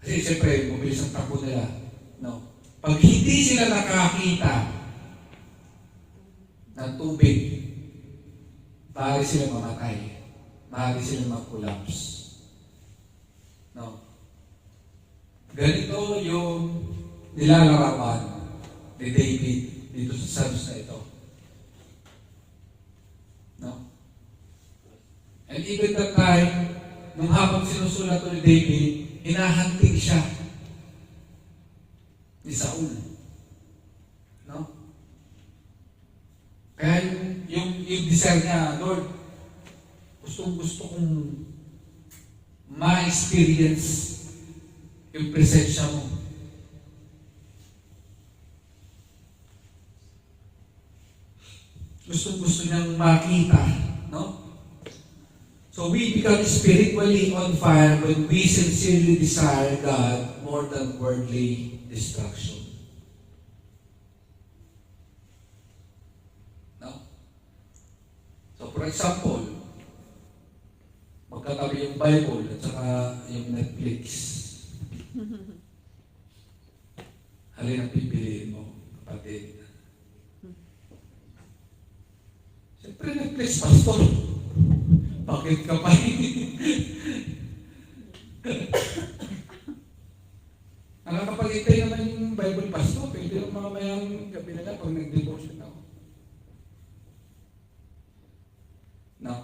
Kasi siyempre, mabilis ang takbo nila. No? Pag hindi sila nakakita ng tubig, maaari sila mamatay. Maaari sila mag-collapse. No? Ganito yung nilalarawan ni David dito sa Psalms na ito. No? And even that time, nung habang sinusulat ni David, hinahanting siya ni Saul. No? Kaya yung desire niya, Lord, gusto kong ma-experience yung presensya mo. Gusto niyang makita, no? So we become spiritually on fire when we sincerely desire God more than worldly distraction. No? So for example, magkatabi yung Bible at saka yung Netflix. Alin ang pipiliin mo, kapatid? Siyempre Netflix, pastor. Bakit ka pa? Nakakapag-itay naman yung Bible pastor. Pwede yung mga mayang gabi na lang pag nag-divorce na ako. Now,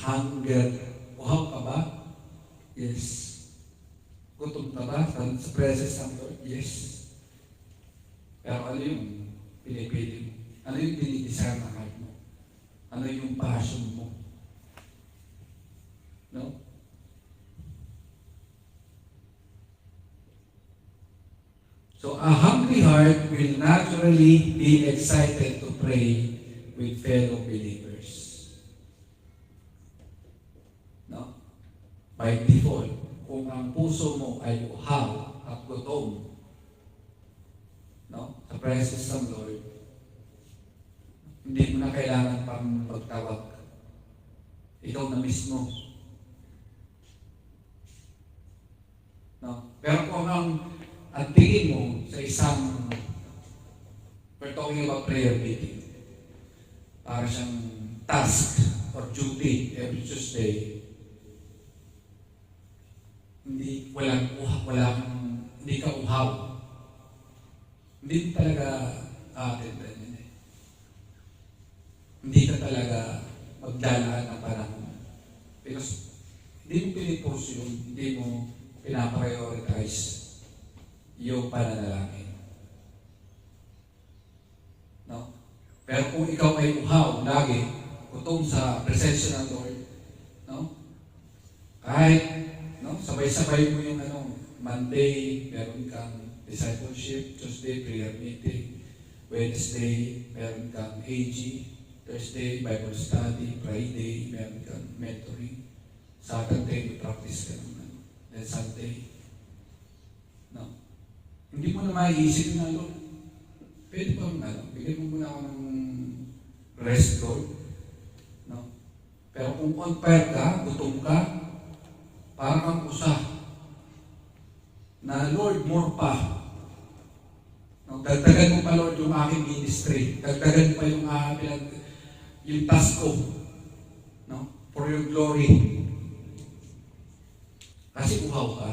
hunger. Uhaw ka ba? Yes. Gutom ka ba sa presence ng Lord? Yes. Pero ano yung pinipili mo? Ano yung dinidesire ng heart mo? Ano yung passion mo? No? So a hungry heart will naturally be excited to pray with fellow believers. No? By default, kung ang puso mo ay uhaw at gutom, no? Sa presence ng Lord, hindi mo na kailangan pang magtawag. Ikaw na mismo. No? Pero kung ang tingin mo sa isang, we're talking about prayer meeting, para siyang task or duty every Tuesday, hindi ka uhaw. Hindi talaga attend yun eh. Hindi ka talaga magdalaan ng panahon. Because hindi mo pinipursu yun, hindi mo pinaprioritize yung pananalangin. No? Pero kung ikaw ay uhaw, lagi, gutom sa presensya ng Lord, no? Kahit, no? Sabay-sabay mo yung Monday, meron kang discipleship, Tuesday, prayer meeting, Wednesday, meron kang AG, Thursday, Bible study, Friday, meron kang mentoring, Saturday, may practice ka naman, then Sunday. No? Hindi mo na maiisip na, Lord, pwede ba bigyan mo muna ako ng rest, Lord. No? Pero kung on fire ka, gutom ka, parang kang usa na, Lord, more pa. No? Dagdagan mo pa, Lord, yung aking ministry. Dagdagan mo pa yung task ko. No? For your glory. Kasi uhaw ka.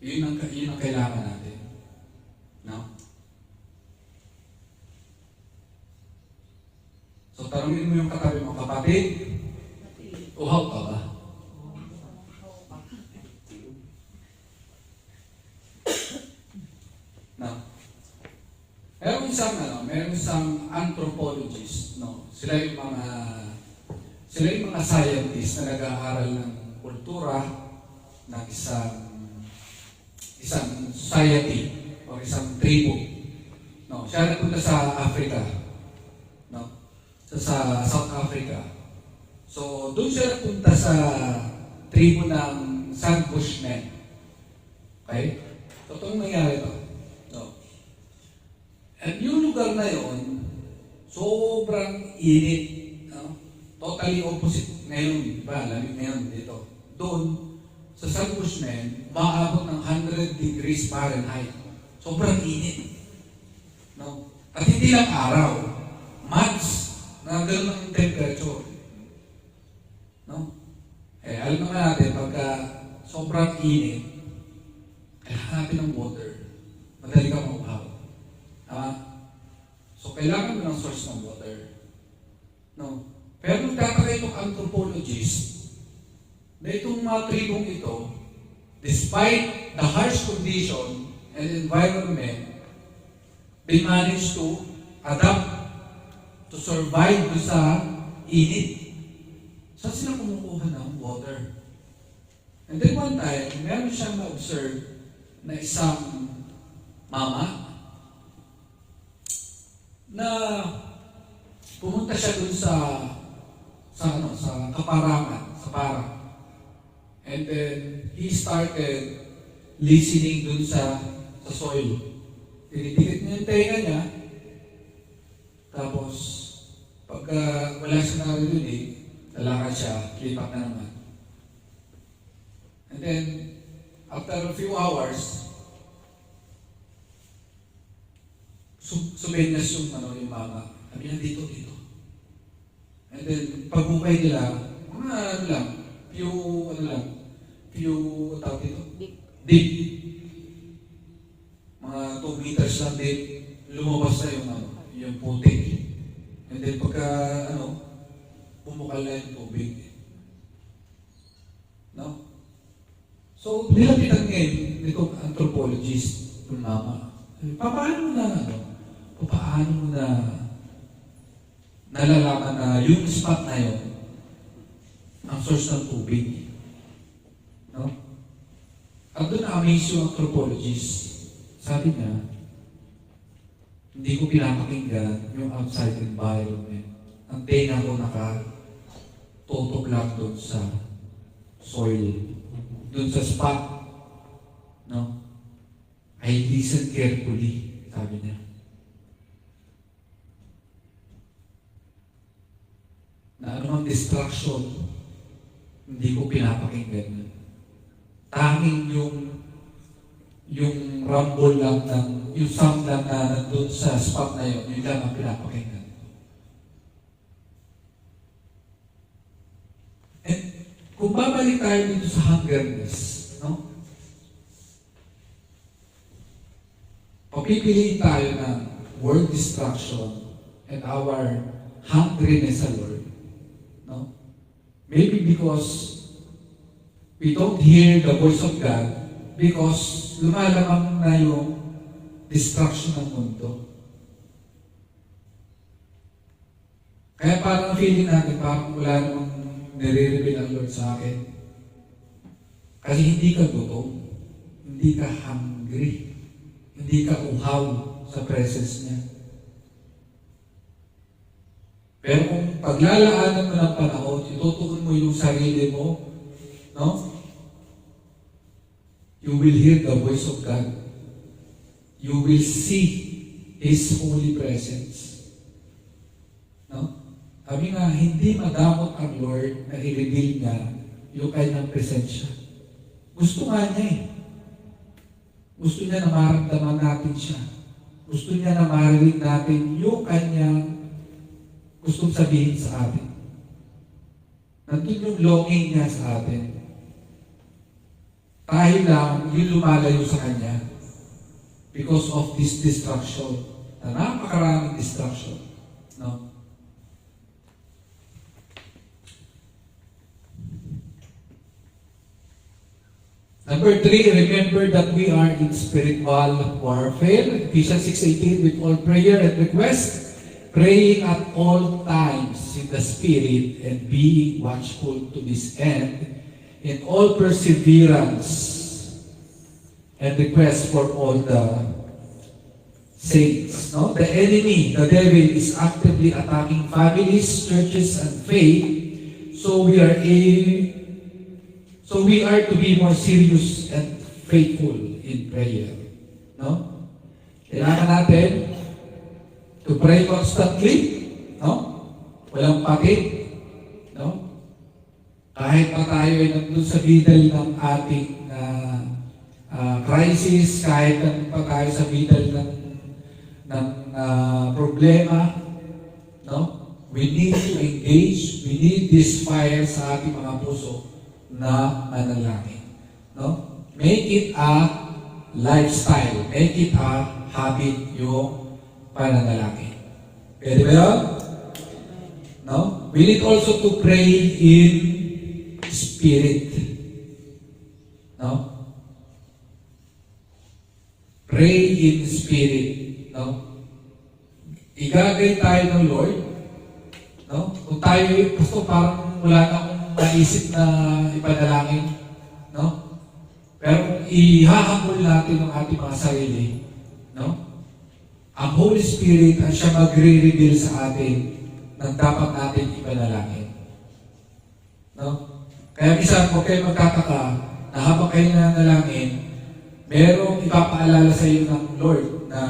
Yun ang kailangan natin. No? So, tanungin mo yung katabi mo, kapatid, uhaw ka ba? No? Meron isang anthropologist, no? Sila yung mga scientists na nag-aaral ng kultura ng isang society o isang tribo. No, siya nagpunta sa Africa. No? Sa South Africa. So, doon siya nagpunta sa tribo ng San Bushmen. Okay? So, itong nangyari ito. No? At yung lugar na yon, sobrang init. No? Totally opposite ngayon. Diba? Lamig ngayon dito. Doon, sa San Guzman, maabot ng 100 degrees Fahrenheit. Sobrang init. No? At hindi lang araw, months na gano'n ang temperature. No? Alam naman natin, pagka sobrang init, kailangan natin ng water. Madali ka mauhaw. So, kailangan mo ng source ng water. No? Pero nagtataka itong anthropologist na itong mga tribong ito, despite the harsh condition and environment, they managed to adapt to survive doon sa init. Saan sila kumukuha ng water? And then one time, meron siyang na-observe na isang mama na pumunta siya dun sa kaparangan, sa parang. And then he started listening dun sa soil. Tinitikit niya yung tenga niya. Tapos, pagka wala siya narinig, lalakad siya, lipat na naman. And then, after a few hours, sumenyas yung mama. Sabi niya, dito. And then, pagbukay nila, tawag dito? Deep. Mga 2 meters lang deep, lumabas na yung putik. And then, pagka, bumukal na yung tubig. No? So, nilapitan ngayon nitong anthropologist, yung mama. Paano mo na nalalaman na yung spot na yun ang source ng tubig? No? At doon na-amaze yung anthropologist. Sabi niya, hindi ko pinapakinggan yung outside environment. Ang tenga ko nakatutok lang doon sa soil, doon sa spot. No? I listen carefully, sabi niya. Na anumang distraction, hindi ko pinapakinggan. Tanging yung rumble lang yung sound lang na nandun sa spot na yun lang ang pinapakinggan. And kung babalik tayo dito sa hungerness, no? Papipiliin tayo ng world distraction and our hungriness sa Lord. No? Maybe because we don't hear the voice of God because lumalamang na yung distraction ng mundo. Kaya parang feeling natin, parang wala namang nire-reveal ang Lord sa akin. Kasi hindi ka gutom, hindi ka hungry, hindi ka uhaw sa presence niya. Pero kung paglalaanan mo ng panahon, itutuon mo yung sarili mo, no? You will hear the voice of God. You will see His holy presence. No? Kami nga, hindi madamot ang Lord na i-reveal niya yung kanyang presensya. Gusto nga niya eh. Gusto niya na maramdaman natin siya. Gusto niya na marinig natin yung kanyang gustong sabihin sa atin. Nandun yung longing niya sa atin. Tayo lang yung lumalayo sa Kanya because of this distraction. Na napakaraming distraction. No? Number 3, remember that we are in spiritual warfare. Ephesians 6:18, with all prayer and request, praying at all times in the Spirit and being watchful to this end, in all perseverance and request for all the saints. No? The enemy, the devil, is actively attacking families, churches, and faith. So we are to be more serious and faithful in prayer. No? Kailangan natin to pray constantly. No? Walang pakit. No? Kahit pa tayo ay nandun sa middle ng ating crisis, kahit nandun pa tayo sa middle ng problema, no? We need to engage, we need this fire sa ating mga puso na manalangin. No? Make it a lifestyle, make it a habit yung pananalangin. Pwede ba yun? No? We need also to pray in spirit. No? Pray in spirit. No? Igagay tayo ng Lord. No? Kung tayo, gusto parang wala na akong maisip na ipanalangin. No? Pero kung ihahabol natin ang ating mga sarili, no? Ang Holy Spirit ang siya magre-reveal sa atin ng dapat natin ipanalangin. No? Kaya minsan, huwag kayo magtataka na habang kayo nananalangin, merong ipapaalala sa iyo ng Lord na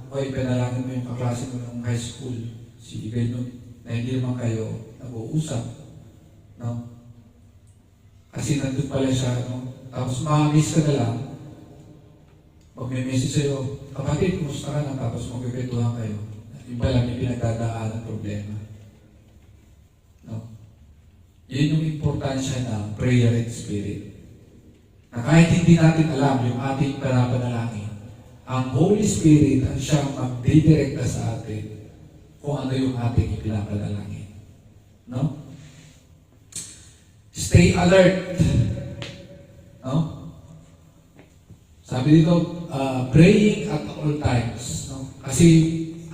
hoy, ipanalangin mo yung kaklase mo ng high school, si Ganon, na hindi naman kayo nag-uusap. No? Kasi nandun pala siya, no? Tapos ma-miss ka na lang, mag-message sa'yo, kapatid, kumusta ka na? Tapos magkikwentuhan kayo. Yung pala may pinagdadaan ng problema. No? Yun yung importansya ng prayer in spirit. Na kahit hindi natin alam yung ating panapanalangin, ang Holy Spirit ang siyang magdidirekta sa atin kung ano yung ating ipinapanalangin. No? Stay alert. No? Sabi dito, praying at all times. No? Kasi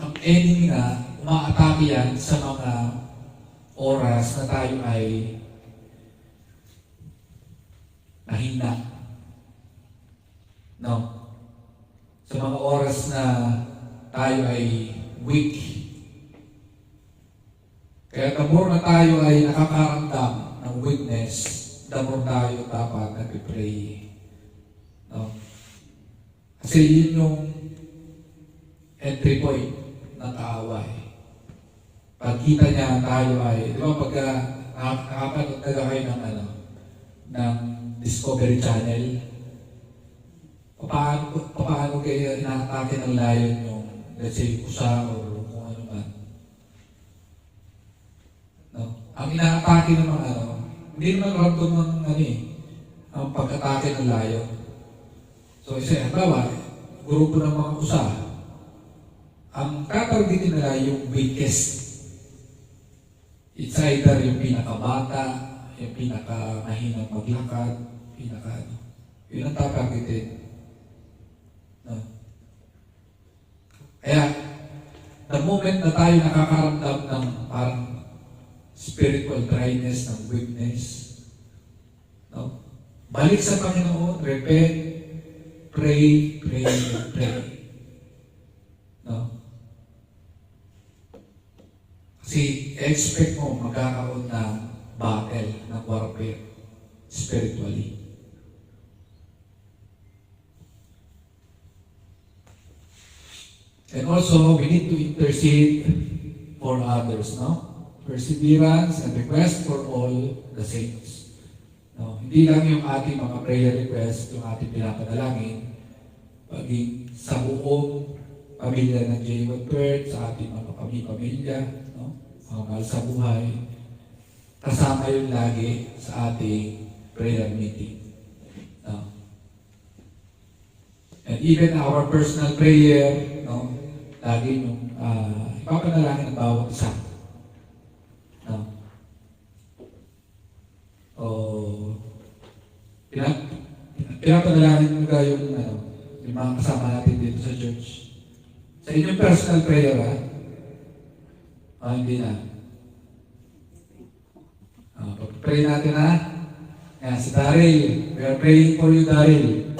ang enemy na, umaatake yan sa mga oras na tayo ay nahina. No? Sa mga oras na tayo ay weak. Kaya the more na tayo ay nakakaramdam ng weakness, the more tayo dapat nag-pray. No? Kasi yun yung entry point ng kaaway. Pagkita niya tayo ay, di ba pagka nakapanood na kayo ng Discovery Channel, paano kayo inaatake ng lion yung, let's say, kusa o kung ano man. No? Ang inaatake ng mga hindi naman random ang pag-atake ng lion. So, halimbawa, grupo ng mga kusa, ang tatargetin nila yung weakest. It's either yung pinakabata, yung pinakamahinang maglakad, yun ang tatargetin. No? Kaya, the moment na tayo nakakaramdam ng parang spiritual dryness, ng weakness, no? Balik sa Panginoon, repent, pray. No? Kasi expect mo magkakaroon ng battle, ng warfare, spiritually. And also, we need to intercede for others, no? Perseverance and request for all the saints. No? Hindi lang yung ating mga prayer request, yung ating pinapanalangin, paging sa buong pamilya ng J1 Perth, sa ating mga pamilya, no? Mga mahal sa buhay, kasama yun lagi sa ating prayer meeting. No? And even our personal prayer, no? Lagi yung ipapanalangin ng bawat isa. No? O pinapanalangin mo ka yung mga kasama natin dito sa church. Sa inyong personal prayer, hindi na. Pray natin, Yan, si Daryl. We are praying for you, Daryl.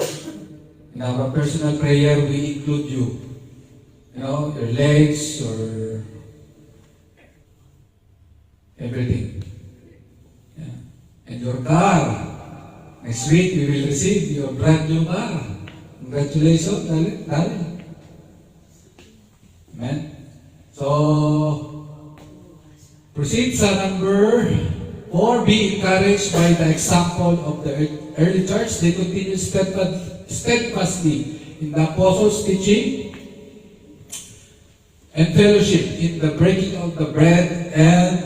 In our personal prayer, we include you. You know, your legs, your everything. Yeah. And your car. Next week, we will receive your brand new car. Congratulations, Daryl. Amen. So, proceed sa number For be encouraged by the example of the early church. They continue steadfastly in the apostles' teaching and fellowship, in the breaking of the bread and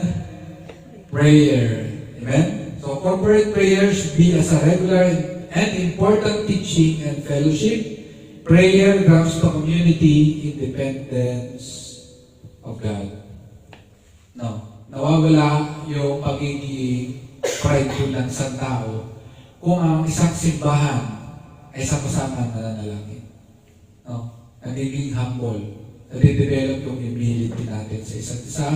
prayer. Amen? So corporate prayer should be as a regular and important teaching and fellowship. Prayer grounds the community independence of God. No. Nawawala yung pagiging prideful ng isang tao kung ang isang simbahan ay sama-sama nananalangin. No? Nagiging humble. Nade-develop yung humility natin sa isa't isa.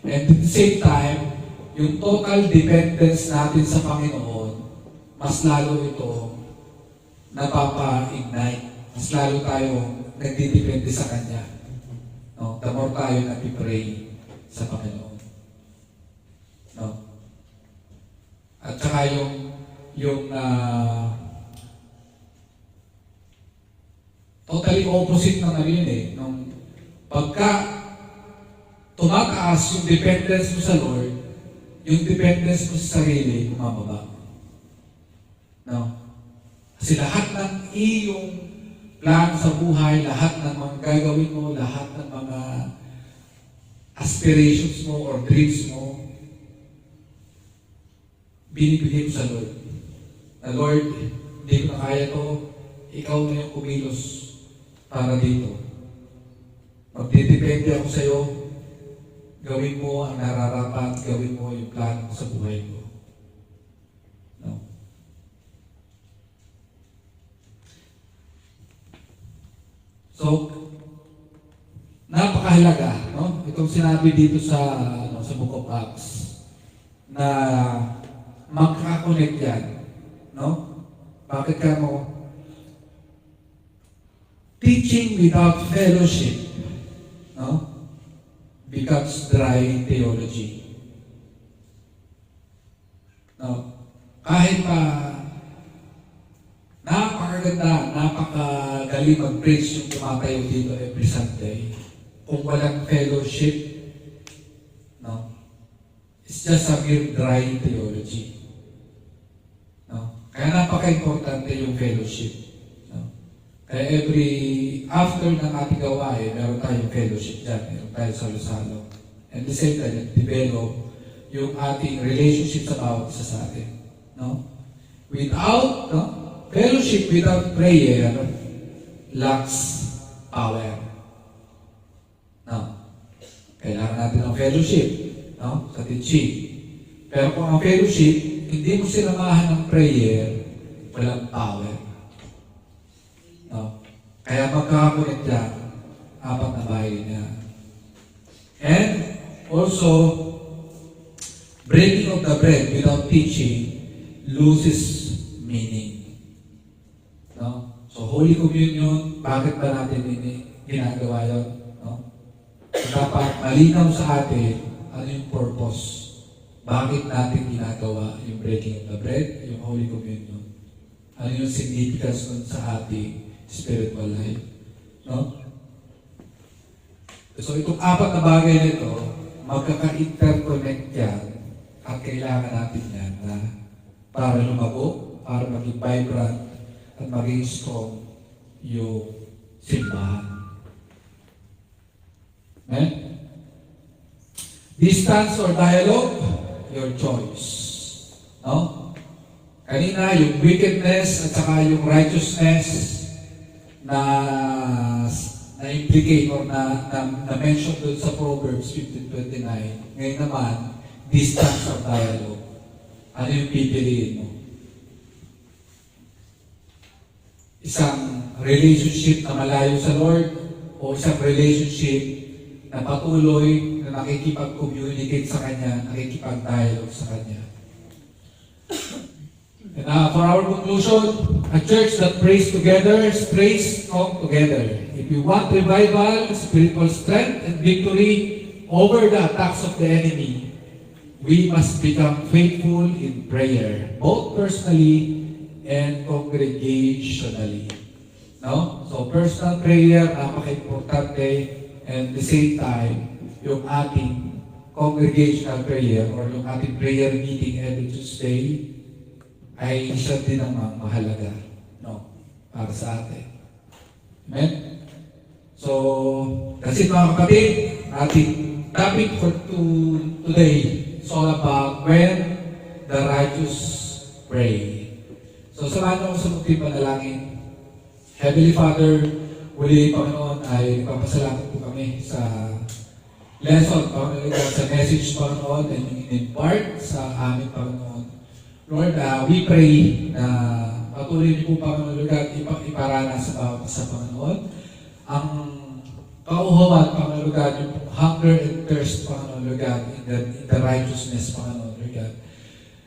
And at the same time, yung total dependence natin sa Panginoon, mas lalo ito napapa-ignite. Mas lalo tayong nagdidepende sa Kanya. No? The more tayo nag-pray sa Panginoon. No? At saka yung totally opposite ng ano yun eh. Nung pagka tumataas yung dependence mo sa Lord, yung dependence mo sa sarili, bumababa. No? Kasi lahat ng iyong plan sa buhay, lahat ng mga gagawin mo, lahat ng mga aspirations mo or dreams mo, binibigay mo sa Lord. Na Lord, hindi ko na kaya to, ikaw na yung kumilos para dito. Magdidepende ako sa iyo, gawin mo ang nararapat, gawin mo yung plano sa buhay ko. No? So, napakahalaga, no? Itong sinabi dito sa Book of Acts na magkakakonect yan, no? Bakit ka mo? Teaching without fellowship, no? Becomes dry theology. No? Kahit pa napakaganda, napakagaling mag-preach yung tumatayo dito every Sunday, kung walang fellowship, no? It's just a mere dry theology. No? Kaya napaka-importante yung fellowship. No? Kaya after ng ating gawain, meron tayong fellowship dyan, meron tayo salo-salo. And the same time, develop yung ating relationship sa bawat isa sa atin. No? Without fellowship, without prayer, lacks power. No? Kailangan natin ng fellowship, no? Sa teaching. Pero kung ang fellowship, hindi mo sinamahan ng prayer, walang power. No? Kaya magkakakulit yan, apat na bahay niya. And also, breaking of the bread without teaching loses meaning. No? So, Holy Communion, bakit ba natin ginagawa yun? No? So, dapat malinaw sa atin ano yung purpose. Bakit natin ginagawa yung breaking of the bread, yung Holy Communion? Ano yung significance nun sa ating spiritual life? No? So, itong apat na bagay nito, magkaka-interconnect yan at kailangan natin yan na para lumago, para maging vibrant at maging strong yung simbahan. Amen? Distance or dialogue, your choice. No? Kanina, yung wickedness at saka yung righteousness na implicate or na mention doon sa Proverbs 15:29. Ngayon naman, distance or dialogue. Ano yung pipiliin mo? Isang relationship na malayo sa Lord o isang relationship na patuloy na nakikipag-communicate sa Kanya, nakikipag-dialogue sa Kanya. And for our conclusion, a church that prays together stays strong together. If you want revival, spiritual strength, and victory over the attacks of the enemy, we must become faithful in prayer, both personally and congregationally. No? So personal prayer, napaka-importante, and at the same time, yung ating congregational prayer or yung ating prayer meeting every Tuesday ay isa din namang mahalaga, no, para sa atin. Amen? So, kasi mga kapatid, ating topic for today is all about when the righteous pray. So, samahan ako sa munting panalangin. Heavenly Father, muli, Panginoon, ay nagpapasalamat po kami sa lesson, Panginoon, sa message, Panginoon, na yung in-impart sa amin, Panginoon. Lord, we pray na patuloy niyo po, Panginoon, iparanas sa bawat isa, Panginoon, ang kauhawan, Panginoon, yung hunger and thirst, Panginoon, in the righteousness, Panginoon, God.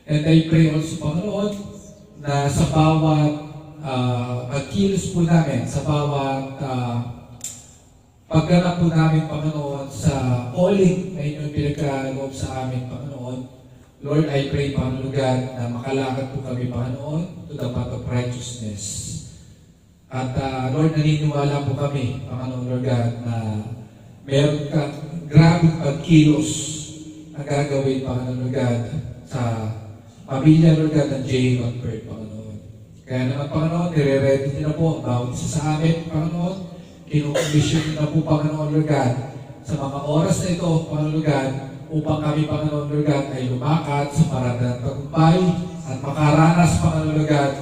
And I pray also, Panginoon, na sa bawat pagkilos po namin, sa bawat pagganap po namin, Panginoon, sa calling na inyong pinagkaloob sa amin, Panginoon. Lord, I pray, Panginoon God, na makalakad po kami, Panginoon, to the path of righteousness. At Lord, naniniwala po kami, Panginoon Lord God, na meron kang grabing pagkilos na gagawin, Panginoon Lord God, sa pamilya, Lord God, ng J. Bird, Panginoon. Kaya naman, Panginoon, nire-ready niyo na po ang bawat isa sa amin, Panginoon. Kinukomisyon niyo na po, Panginoon Lord God, sa mga oras na ito, Panginoon Lord God, upang kami, Panginoon Lord God, ay lumakad sa maranang tagumpay at makaranas, Panginoon Lord God,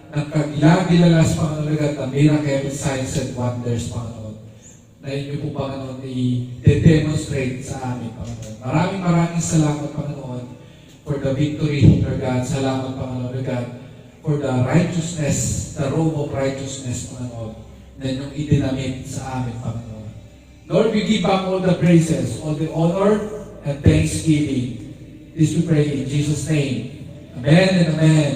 ng kagilagilalas, Panginoon God, na miracle, signs and wonders, Panginoon, na inyo po, Panginoon, i-demonstrate sa amin, Panginoon. Maraming salamat, Panginoon, for the victory, Lord God. Salamat, Panginoon, Lord God, for the righteousness, the robe of righteousness, Panginoon, na inyong idinamit sa amin, Panginoon. Lord, we give back all the praises, all the honor, and thanksgiving. This we pray in Jesus' name. Amen and amen.